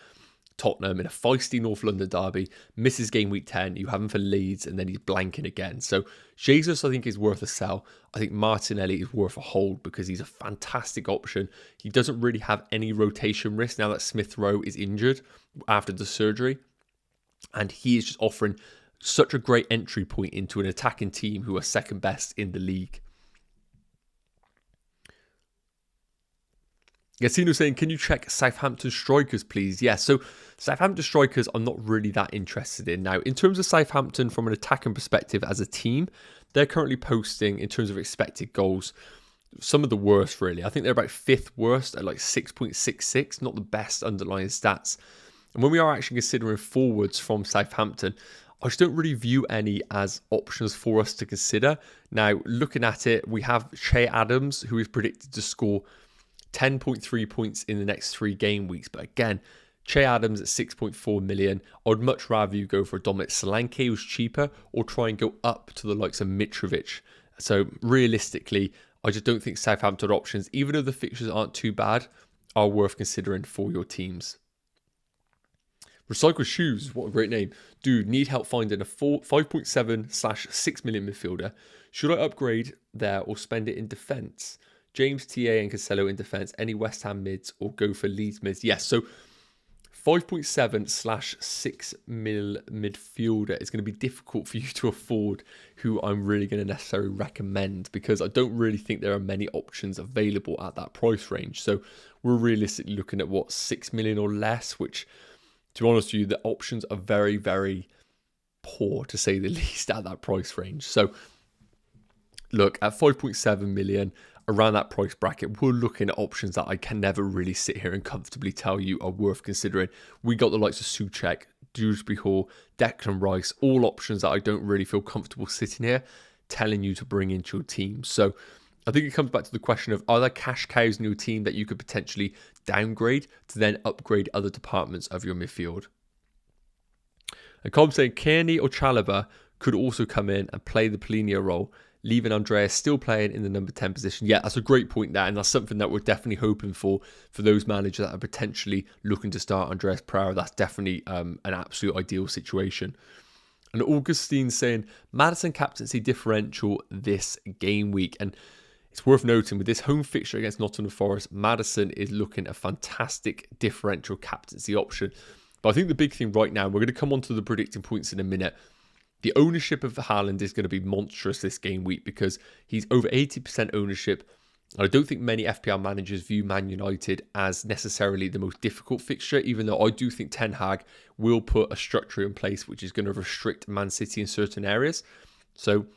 S1: Tottenham in a feisty North London derby, misses game week 10, you have him for Leeds, and then he's blanking again. So Jesus, I think, is worth a sell. I think Martinelli is worth a hold because he's a fantastic option. He doesn't really have any rotation risk now that Smith Rowe is injured after the surgery. And he is just offering such a great entry point into an attacking team who are second best in the league. Yassino saying, can you check Southampton strikers, please? Yeah, so Southampton strikers I'm not really that interested in. Now, in terms of Southampton from an attacking perspective as a team, they're currently posting, in terms of expected goals, some of the worst, really. I think they're about 5th worst at like 6.66, not the best underlying stats. And when we are actually considering forwards from Southampton, I just don't really view any as options for us to consider. Now, looking at it, we have Che Adams, who is predicted to score 10.3 points in the next 3 game weeks. But again, Che Adams at 6.4 million. I'd much rather you go for a Dominic Solanke, who's cheaper, or try and go up to the likes of Mitrovic. So realistically, I just don't think Southampton options, even though the fixtures aren't too bad, are worth considering for your teams. Recycle Shoes, what a great name. Dude, need help finding a 5.7/6 million midfielder. Should I upgrade there or spend it in defence? James, TA and Cancelo in defence. Any West Ham mids or go for Leeds mids? Yes, so 5.7/6 mil midfielder is going to be difficult for you to afford, who I'm really going to necessarily recommend, because I don't really think there are many options available at that price range. So we're realistically looking at what, 6 million or less, which, to be honest with you, the options are very, very poor, to say the least, at that price range. So look, at 5.7 million, around that price bracket, we're looking at options that I can never really sit here and comfortably tell you are worth considering. We got the likes of Souček, Dewsbury Hall, Declan Rice, all options that I don't really feel comfortable sitting here telling you to bring into your team. So I think it comes back to the question of, are there cash cows in your team that you could potentially downgrade to then upgrade other departments of your midfield? And Cobb saying Kearney or Chalobah could also come in and play the Polinia role, leaving Andreas still playing in the number 10 position. Yeah, that's a great point there, and that's something that we're definitely hoping for those managers that are potentially looking to start Andreas Pereira. That's definitely an absolute ideal situation. And Augustine saying Maddison captaincy differential this game week. And it's worth noting, with this home fixture against Nottingham Forest, Maddison is looking a fantastic differential captaincy option. But I think the big thing right now, we're going to come on to the predicting points in a minute. The ownership of Haaland is going to be monstrous this game week, because he's over 80% ownership. I don't think many FPL managers view Man United as necessarily the most difficult fixture, even though I do think Ten Hag will put a structure in place which is going to restrict Man City in certain areas. So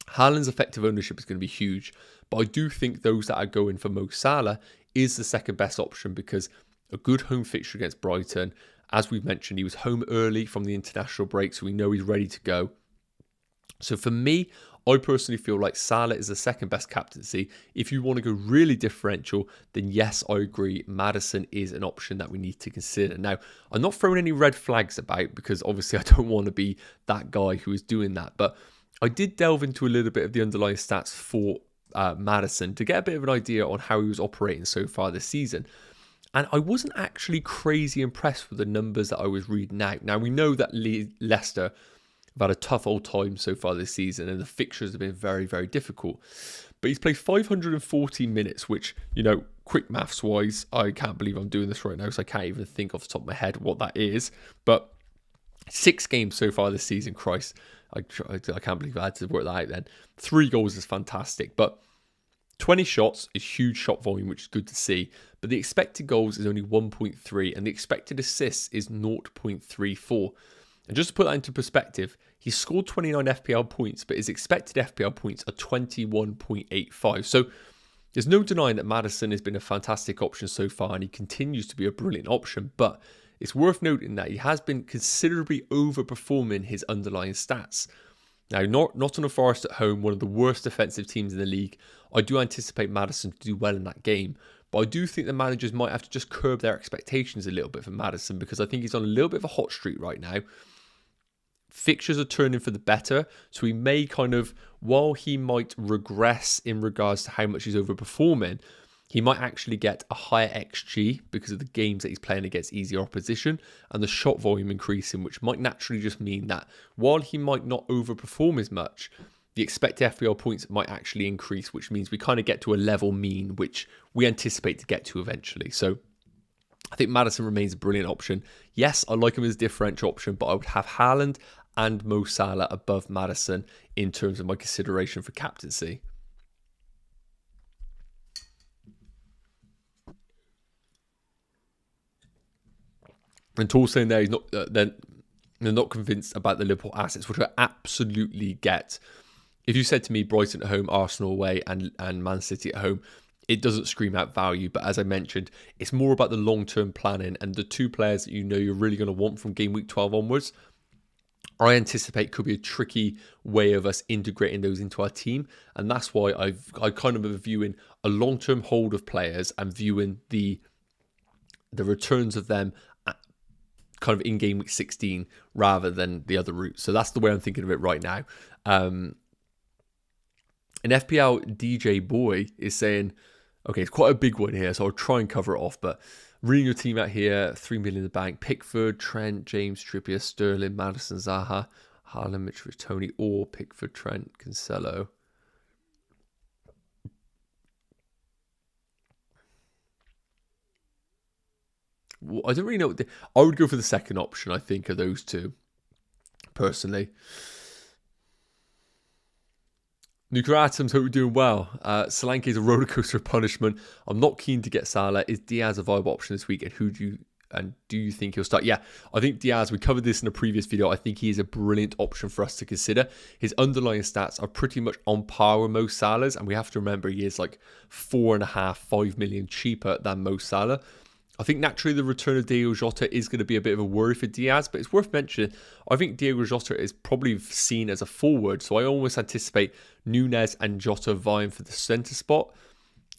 S1: Haaland's effective ownership is going to be huge. But I do think those that are going for Mo Salah is the second best option, because a good home fixture against Brighton. As we've mentioned, he was home early from the international break, so we know he's ready to go. So for me, I personally feel like Salah is the second best captaincy. If you want to go really differential, then yes, I agree, Maddison is an option that we need to consider. Now, I'm not throwing any red flags about, because obviously I don't want to be that guy who is doing that. But I did delve into a little bit of the underlying stats for Maddison to get a bit of an idea on how he was operating so far this season. And I wasn't actually crazy impressed with the numbers that I was reading out. Now, we know that Leicester have had a tough old time so far this season, and the fixtures have been very, very difficult. But he's played 514 minutes, which, you know, quick maths wise, I can't believe I'm doing this right now, because I can't even think off the top of my head what that is. But 6 games so far this season, Christ, I can't believe I had to work that out then. 3 goals is fantastic, but 20 shots is huge shot volume, which is good to see. But the expected goals is only 1.3, and the expected assists is 0.34. And just to put that into perspective, he scored 29 FPL points, but his expected FPL points are 21.85. So there's no denying that Maddison has been a fantastic option so far, and he continues to be a brilliant option. But it's worth noting that he has been considerably overperforming his underlying stats. Now, Nottingham Forest at home, one of the worst defensive teams in the league. I do anticipate Maddison to do well in that game. But I do think the managers might have to just curb their expectations a little bit for Maddison, because I think he's on a little bit of a hot streak right now. Fixtures are turning for the better, so he may kind of, while he might regress in regards to how much he's overperforming, he might actually get a higher XG because of the games that he's playing against easier opposition and the shot volume increasing, which might naturally just mean that while he might not overperform as much, the expected FPL points might actually increase, which means we kind of get to a level mean, which we anticipate to get to eventually. So I think Maddison remains a brilliant option. Yes, I like him as a differential option, but I would have Haaland and Mo Salah above Maddison in terms of my consideration for captaincy. And Tall saying there, he's not, they're not convinced about the Liverpool assets, which I absolutely get. If you said to me Brighton at home, Arsenal away, and Man City at home, it doesn't scream out value. But as I mentioned, it's more about the long-term planning, and the 2 players that you know you're really going to want from game week 12 onwards, I anticipate could be a tricky way of us integrating those into our team. And that's why I kind of am viewing a long-term hold of players and viewing the returns of them kind of in game week 16 rather than the other route. So that's the way I'm thinking of it right now. An FPL DJ Boy is saying, okay, it's quite a big one here, so I'll try and cover it off. But reading your team out here, 3 million in the bank: Pickford, Trent, James, Trippier, Sterling, Maddison, Zaha, Haaland, Mitrovic, Tony, or Pickford, Trent, Cancelo. I don't really know. I would go for the second option, I think, of those two, personally. Nuclear Atoms, hope you're doing well. Solanke is a rollercoaster of punishment. I'm not keen to get Salah. Is Diaz a viable option this week? And do you think he'll start? Yeah, I think Diaz, we covered this in a previous video. I think he is a brilliant option for us to consider. His underlying stats are pretty much on par with Mo Salah's. And we have to remember he is like 4.5, 5 million cheaper than Mo Salah. I think naturally the return of Diogo Jota is going to be a bit of a worry for Diaz, but it's worth mentioning, I think Diogo Jota is probably seen as a forward, so I almost anticipate Nunez and Jota vying for the centre spot,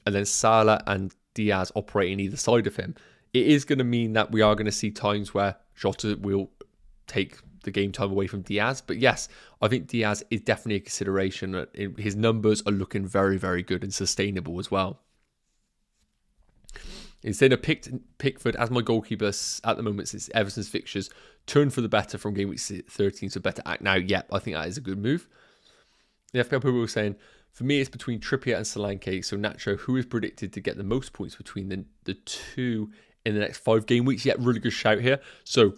S1: and then Salah and Diaz operating either side of him. It is going to mean that we are going to see times where Jota will take the game time away from Diaz, but yes, I think Diaz is definitely a consideration. His numbers are looking very, very good and sustainable as well. Instead of Pickford as my goalkeeper at the moment, since Everton's fixtures turned for the better from game week 13, so better act now. Yep, I think that is a good move. The FPL people were saying, for me, it's between Trippier and Solanke. So Nacho, who is predicted to get the most points between the two in the next 5 game weeks? Yeah, really good shout here. So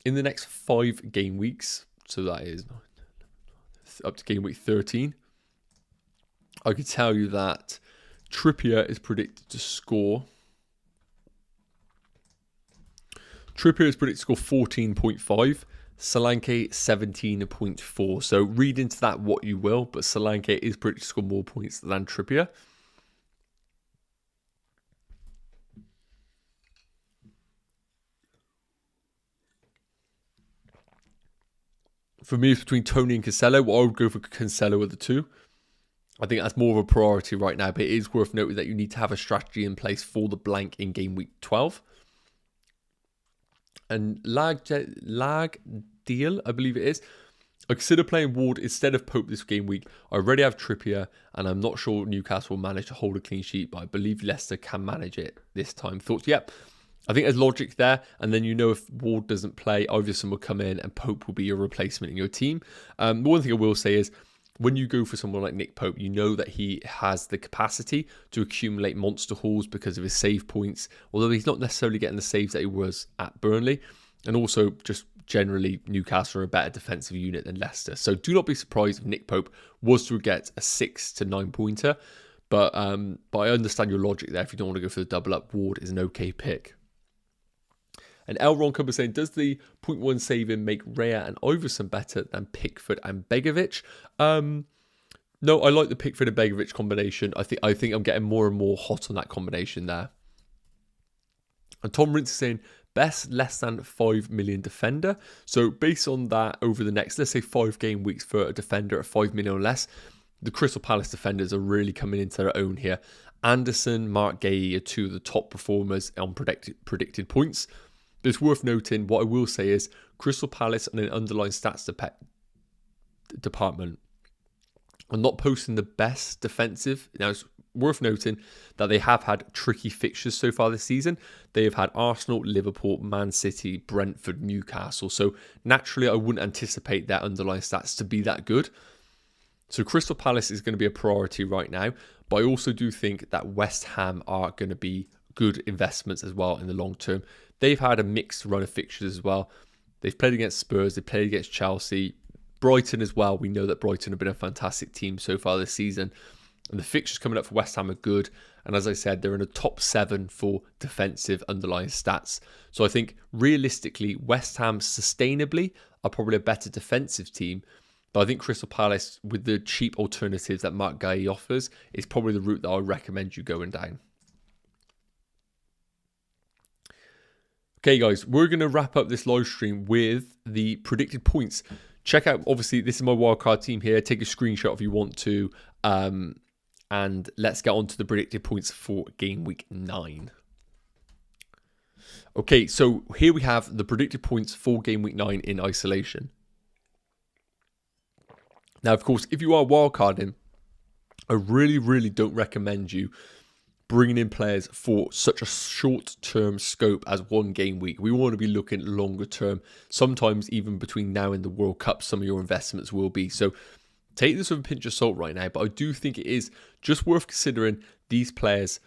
S1: in the next 5 game weeks, so that is up to game week 13, I could tell you that Trippier is predicted to score. Trippier is predicted to score 14.5, Solanke 17.4. So read into that what you will, but Solanke is predicted to score more points than Trippier. For me, it's between Tony and Cancelo. Well, I would go for Cancelo of the two. I think that's more of a priority right now, but it is worth noting that you need to have a strategy in place for the blank in game week 12. And Lag Deal, I believe it is. I consider playing Ward instead of Pope this game week. I already have Trippier, and I'm not sure Newcastle will manage to hold a clean sheet, but I believe Leicester can manage it this time. Thoughts? Yep. I think there's logic there, and then you know if Ward doesn't play, Iverson will come in, and Pope will be your replacement in your team. The one thing I will say is, when you go for someone like Nick Pope, you know that he has the capacity to accumulate monster hauls because of his save points, although he's not necessarily getting the saves that he was at Burnley. And also, just generally, Newcastle are a better defensive unit than Leicester. So do not be surprised if Nick Pope was to get a 6 to 9 pointer. But I understand your logic there. If you don't want to go for the double up, Ward is an okay pick. And Elron Cumber saying, does the 0.1 saving make Raya and Iverson better than Pickford and Begovic? No, I like the Pickford and Begovic combination. I think I'm getting more and more hot on that combination there. And Tom Rince is saying, best less than 5 million defender. So based on that, over the next, let's say 5 game weeks for a defender at 5 million or less, the Crystal Palace defenders are really coming into their own here. Anderson, Mark Gay are 2 of the top performers on predicted points. But it's worth noting, what I will say is, Crystal Palace and an underlying stats department are not posting the best defensive. Now, it's worth noting that they have had tricky fixtures so far this season. They have had Arsenal, Liverpool, Man City, Brentford, Newcastle. So naturally, I wouldn't anticipate their underlying stats to be that good. So Crystal Palace is going to be a priority right now. But I also do think that West Ham are going to be good investments as well in the long term. They've had a mixed run of fixtures as well. They've played against Spurs, they've played against Chelsea, Brighton as well. We know that Brighton have been a fantastic team so far this season. And the fixtures coming up for West Ham are good. And as I said, they're in a top 7 for defensive underlying stats. So I think realistically, West Ham sustainably are probably a better defensive team. But I think Crystal Palace, with the cheap alternatives that Mark Guy offers, is probably the route that I recommend you going down. Okay, guys, we're going to wrap up this live stream with the predicted points. Check out, obviously, this is my wildcard team here. Take a screenshot if you want to. And let's get on to the predicted points for game week 9. Okay, so here we have the predicted points for game week 9 in isolation. Now, of course, if you are wildcarding, I really, really don't recommend you bringing in players for such a short-term scope as 1 game week. We want to be looking longer term. Sometimes even between now and the World Cup, some of your investments will be. So take this with a pinch of salt right now, but I do think it is just worth considering these players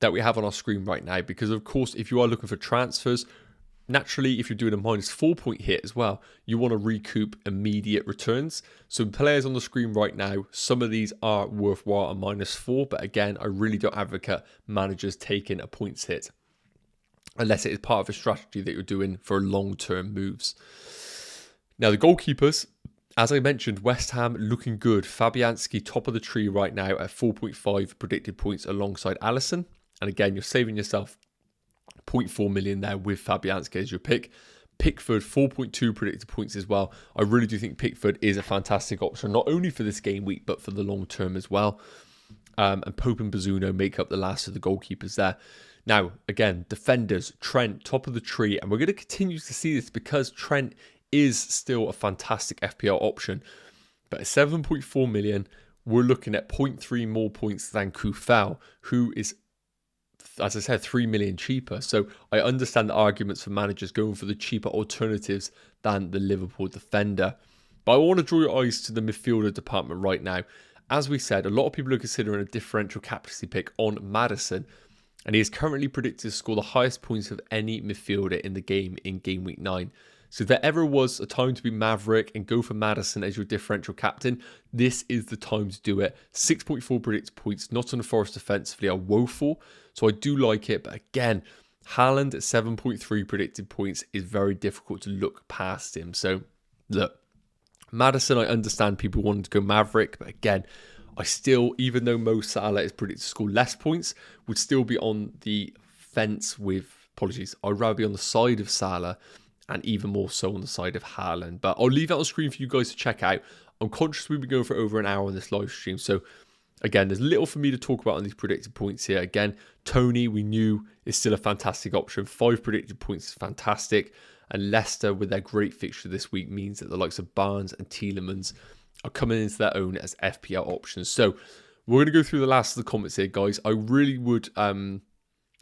S1: that we have on our screen right now, because of course, if you are looking for transfers, naturally, if you're doing a -4 point hit as well, you want to recoup immediate returns. So players on the screen right now, some of these are worthwhile at -4, but again, I really don't advocate managers taking a points hit unless it is part of a strategy that you're doing for long-term moves. Now, the goalkeepers, as I mentioned, West Ham looking good. Fabianski top of the tree right now at 4.5 predicted points alongside Alisson. And again, you're saving yourself 0.4 million there with Fabianski as your pick. Pickford, 4.2 predicted points as well. I really do think Pickford is a fantastic option, not only for this game week, but for the long term as well. And Pope and Bazzuno make up the last of the goalkeepers there. Now, again, defenders, Trent, top of the tree. And we're going to continue to see this because Trent is still a fantastic FPL option. But at 7.4 million, we're looking at 0.3 more points than Kufal, who is, as I said, 3 million cheaper. So I understand the arguments for managers going for the cheaper alternatives than the Liverpool defender. But I want to draw your eyes to the midfielder department right now. As we said, a lot of people are considering a differential captaincy pick on Maddison. And he is currently predicted to score the highest points of any midfielder in the game in Game Week 9. So if there ever was a time to be maverick and go for Maddison as your differential captain, this is the time to do it. 6.4 predicted points, Nottingham Forest defensively are woeful. So I do like it. But again, Haaland at 7.3 predicted points is very difficult to look past him. So look, Maddison, I understand people wanting to go maverick. But again, I still, even though Mo Salah is predicted to score less points, would still be on the fence with, apologies, I'd rather be on the side of Salah and even more so on the side of Haaland. But I'll leave that on the screen for you guys to check out. I'm conscious we've been going for over an hour on this live stream. So again, there's little for me to talk about on these predicted points here. Again, Tony, we knew, is still a fantastic option. 5 predicted points is fantastic. And Leicester, with their great fixture this week, means that the likes of Barnes and Tielemans are coming into their own as FPL options. So we're going to go through the last of the comments here, guys. I really would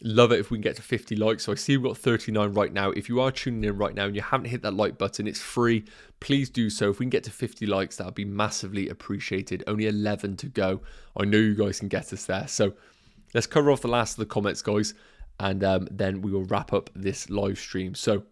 S1: love it if we can get to 50 likes. So I see we've got 39 right now. If you are tuning in right now and you haven't hit that like button, it's free. Please do so. If we can get to 50 likes, that would be massively appreciated. Only 11 to go. I know you guys can get us there. So let's cover off the last of the comments, guys. And then we will wrap up this live stream. So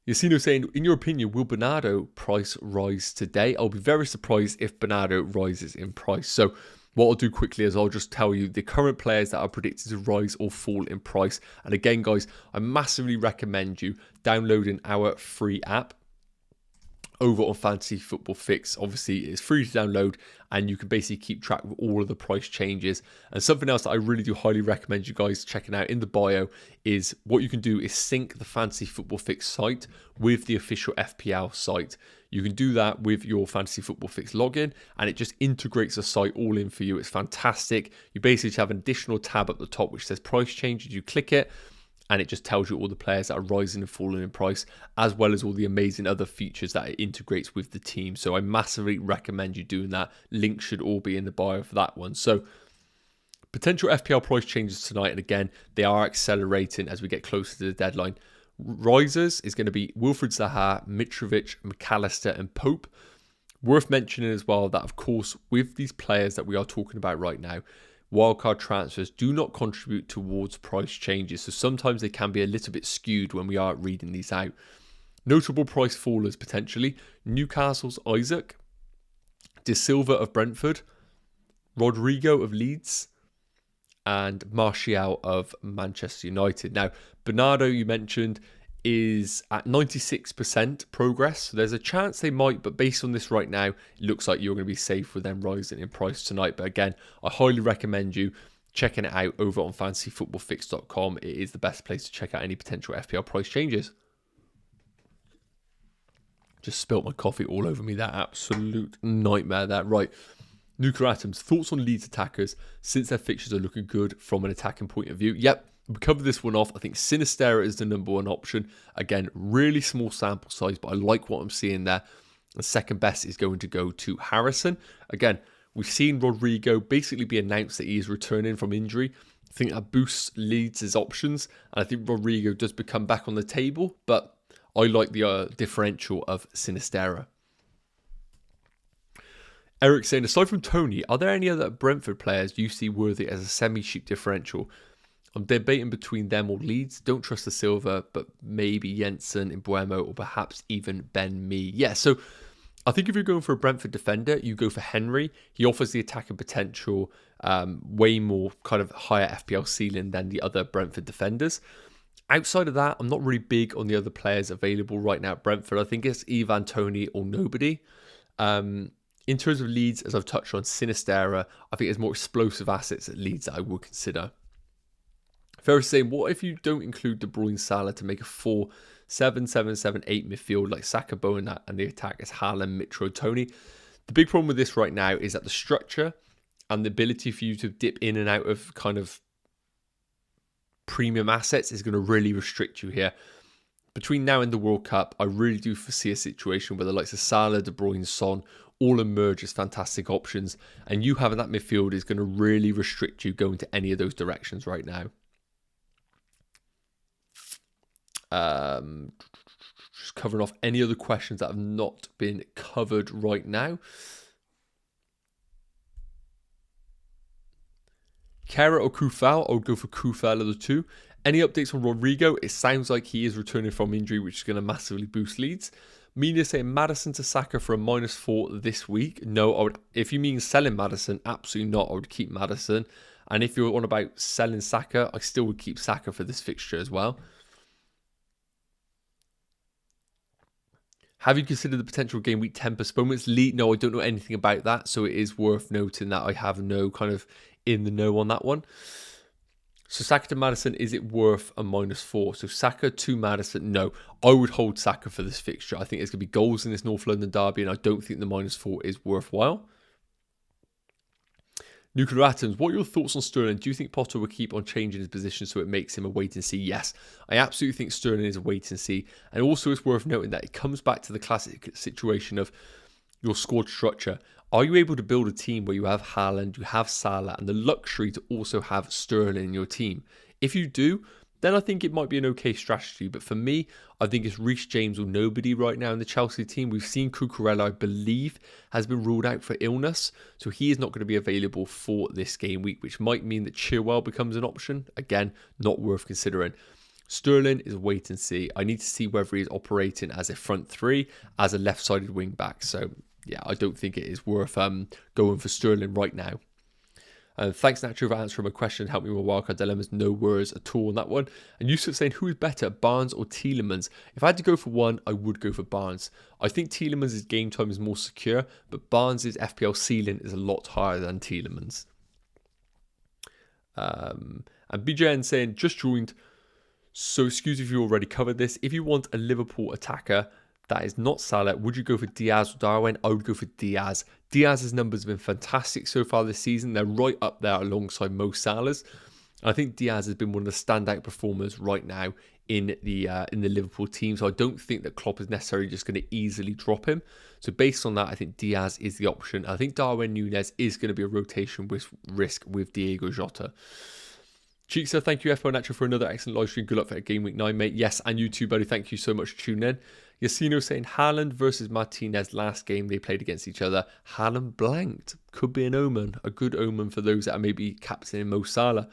S1: Yacino saying, in your opinion, will Bernardo price rise today? I'll be very surprised if Bernardo rises in price. So what I'll do quickly is I'll just tell you the current players that are predicted to rise or fall in price. And again, guys, I massively recommend you downloading our free app over on Fantasy Football Fix. Obviously, it's free to download and you can basically keep track of all of the price changes. And something else that I really do highly recommend you guys checking out in the bio is what you can do is sync the Fantasy Football Fix site with the official FPL site. You can do that with your Fantasy Football Fix login and it just integrates the site all in for you. It's fantastic. You basically have an additional tab at the top which says price changes. You click it and it just tells you all the players that are rising and falling in price, as well as all the amazing other features that it integrates with the team. So I massively recommend you doing that. Links should all be in the bio for that one. So potential FPL price changes tonight. And again, they are accelerating as we get closer to the deadline. Risers is going to be Wilfried Zaha, Mitrovic, McAllister and Pope. Worth mentioning as well that, of course, with these players that we are talking about right now, wildcard transfers do not contribute towards price changes. So sometimes they can be a little bit skewed when we are reading these out. Notable price fallers potentially. Newcastle's Isaac, De Silva of Brentford, Rodrigo of Leeds, and Martial of Manchester United. Now, Bernardo, you mentioned, is at 96% progress. So there's a chance they might, but based on this right now, it looks like you're going to be safe with them rising in price tonight. But again, I highly recommend you checking it out over on fantasyfootballfix.com. It is the best place to check out any potential FPL price changes. Just spilt my coffee all over me. That absolute nightmare there. Right. Nuka Atoms, thoughts on Leeds attackers since their fixtures are looking good from an attacking point of view? Yep, we covered this one off. I think Sinistera is the number one option. Again, really small sample size, but I like what I'm seeing there. The second best is going to go to Harrison. Again, we've seen Rodrigo basically be announced that he is returning from injury. I think that boosts Leeds' options, and I think Rodrigo does become back on the table, but I like the differential of Sinistera. Eric saying, aside from Tony, are there any other Brentford players you see worthy as a semi-cheap differential? I'm debating between them or Leeds. Don't trust the Silva, but maybe Jensen, Mbuemo, or perhaps even Ben Mee. Yeah, so I think if you're going for a Brentford defender, you go for Henry. He offers the attacking potential, way more kind of higher FPL ceiling than the other Brentford defenders. Outside of that, I'm not really big on the other players available right now at Brentford. I think it's Ivan Toney or nobody. In terms of Leeds, as I've touched on, Sinistera, I think there's more explosive assets at Leeds that I would consider. Ferris saying, what if you don't include De Bruyne, Salah to make a 4-7-7-7-8 midfield like Saka, Bowen, and the attack is Haaland, Mitro, Tony? The big problem with this right now is that the structure and the ability for you to dip in and out of kind of premium assets is going to really restrict you here. Between now and the World Cup, I really do foresee a situation where the likes of Salah, De Bruyne, Son all emerge as fantastic options, and you having that midfield is going to really restrict you going to any of those directions right now. Just covering off any other questions that have not been covered right now. Kara or Kufal? I would go for Kufal of the two. Any updates on Rodrigo? It sounds like he is returning from injury, which is going to massively boost Leeds. Mina saying Maddison to Saka for a -4 this week. No, I would. If you mean selling Maddison, absolutely not. I would keep Maddison. And if you're on about selling Saka, I still would keep Saka for this fixture as well. Have you considered the potential game week 10 postponements? No, I don't know anything about that. So it is worth noting that I have no kind of in the know on that one. So Saka to Maddison, is it worth a -4? So Saka to Maddison, no. I would hold Saka for this fixture. I think there's going to be goals in this North London derby, and I don't think the -4 is worthwhile. Nuclear Atoms, what are your thoughts on Sterling? Do you think Potter will keep on changing his position so it makes him a wait and see? Yes, I absolutely think Sterling is a wait and see. And also it's worth noting that it comes back to the classic situation of your squad structure. Are you able to build a team where you have Haaland, you have Salah, and the luxury to also have Sterling in your team? If you do, then I think it might be an okay strategy. But for me, I think it's Reece James or nobody right now in the Chelsea team. We've seen Cucurella, I believe, has been ruled out for illness. So he is not going to be available for this game week, which might mean that Chilwell becomes an option. Again, not worth considering. Sterling is a wait and see. I need to see whether he's operating as a front three, as a left-sided wing back. So yeah, I don't think it is worth going for Sterling right now. Thanks, Nacho, for answering my question. Help me with wildcard dilemmas. No worries at all on that one. And Yusuf saying, who is better, Barnes or Tielemans? If I had to go for one, I would go for Barnes. I think Tielemans' game time is more secure, but Barnes' FPL ceiling is a lot higher than Tielemans. And BJN saying, just joined. So excuse if you already covered this. If you want a Liverpool attacker that is not Salah, would you go for Diaz or Darwin? I would go for Diaz. Diaz's numbers have been fantastic so far this season. They're right up there alongside Mo Salah's. I think Diaz has been one of the standout performers right now in the Liverpool team. So I don't think that Klopp is necessarily just going to easily drop him. So based on that, I think Diaz is the option. I think Darwin Núñez is going to be a rotation risk with Diego Jota. Cheeksa, thank you, FPL Nacho, for another excellent live stream. Good luck for Game Week 9, mate. Yes, and you too, buddy. Thank you so much for tuning in. Yacino saying Haaland versus Martinez last game they played against each other. Haaland blanked. Could be an omen. A good omen for those that are maybe captaining Mo Salah.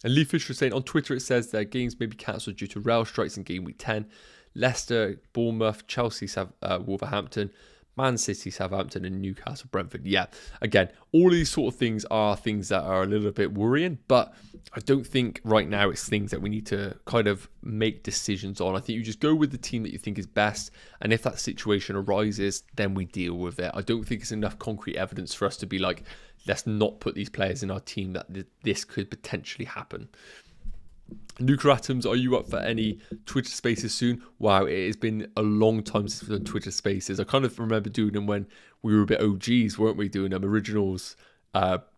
S1: And Lee Fisher saying on Twitter it says their games may be cancelled due to rail strikes in Game Week 10. Leicester, Bournemouth, Chelsea, Wolverhampton, Man City, Southampton, and Newcastle, Brentford. Yeah, again, all these sort of things are things that are a little bit worrying, but I don't think right now it's things that we need to kind of make decisions on. I think you just go with the team that you think is best, and if that situation arises, then we deal with it. I don't think it's enough concrete evidence for us to be like, let's not put these players in our team that this could potentially happen. Nuclear Atoms, are you up for any Twitter Spaces soon? Wow, it has been a long time since we've done Twitter Spaces. I kind of remember doing them when we were a bit OGs, weren't we? Doing them originals,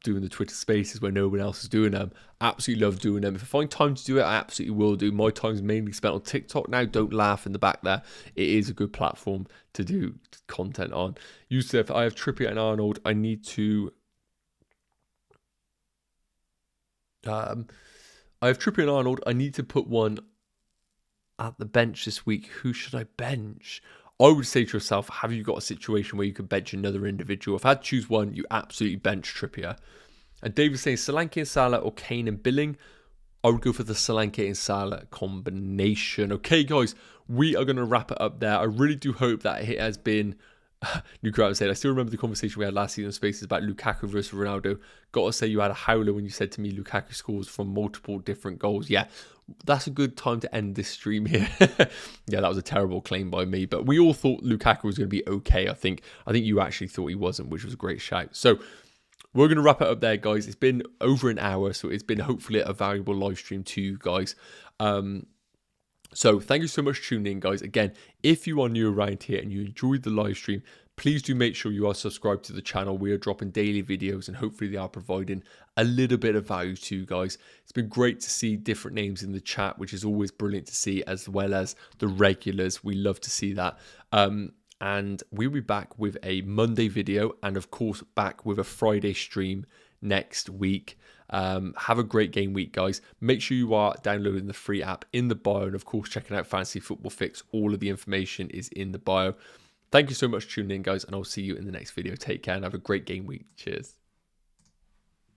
S1: doing the Twitter Spaces when no one else is doing them. Absolutely love doing them. If I find time to do it, I absolutely will do. My time's mainly spent on TikTok now. Don't laugh in the back there. It is a good platform to do content on. Yusuf, I have Trippier and Arnold. I need to... I have Trippier and Arnold. I need to put one at the bench this week. Who should I bench? I would say to yourself, have you got a situation where you could bench another individual? If I had to choose one, you absolutely bench Trippier. And David's saying Solanke and Salah or Kane and Billing. I would go for the Solanke and Salah combination. Okay, guys, we are going to wrap it up there. I really do hope that it has been... Lukaku said, I still remember the conversation we had last season on Spaces about Lukaku versus Ronaldo. Got to say you had a howler when you said to me Lukaku scores from multiple different goals. Yeah, that's a good time to end this stream here. Yeah, that was a terrible claim by me, but we all thought Lukaku was going to be okay, I think. I think you actually thought he wasn't, which was a great shout. So we're going to wrap it up there, guys. It's been over an hour, so it's been hopefully a valuable live stream to you guys. So thank you so much for tuning in, guys. Again, if you are new around here and you enjoyed the live stream, please do make sure you are subscribed to the channel. We are dropping daily videos and hopefully they are providing a little bit of value to you guys. It's been great to see different names in the chat, which is always brilliant to see, as well as the regulars. We love to see that. And we'll be back with a Monday video and, of course, back with a Friday stream next week. Have a great game week, guys. Make sure you are downloading the free app in the bio, and of course checking out Fantasy Football Fix. All of the information is in the bio. Thank you so much for tuning in, guys, and I'll see you in the next video. Take care and have a great game week. Cheers.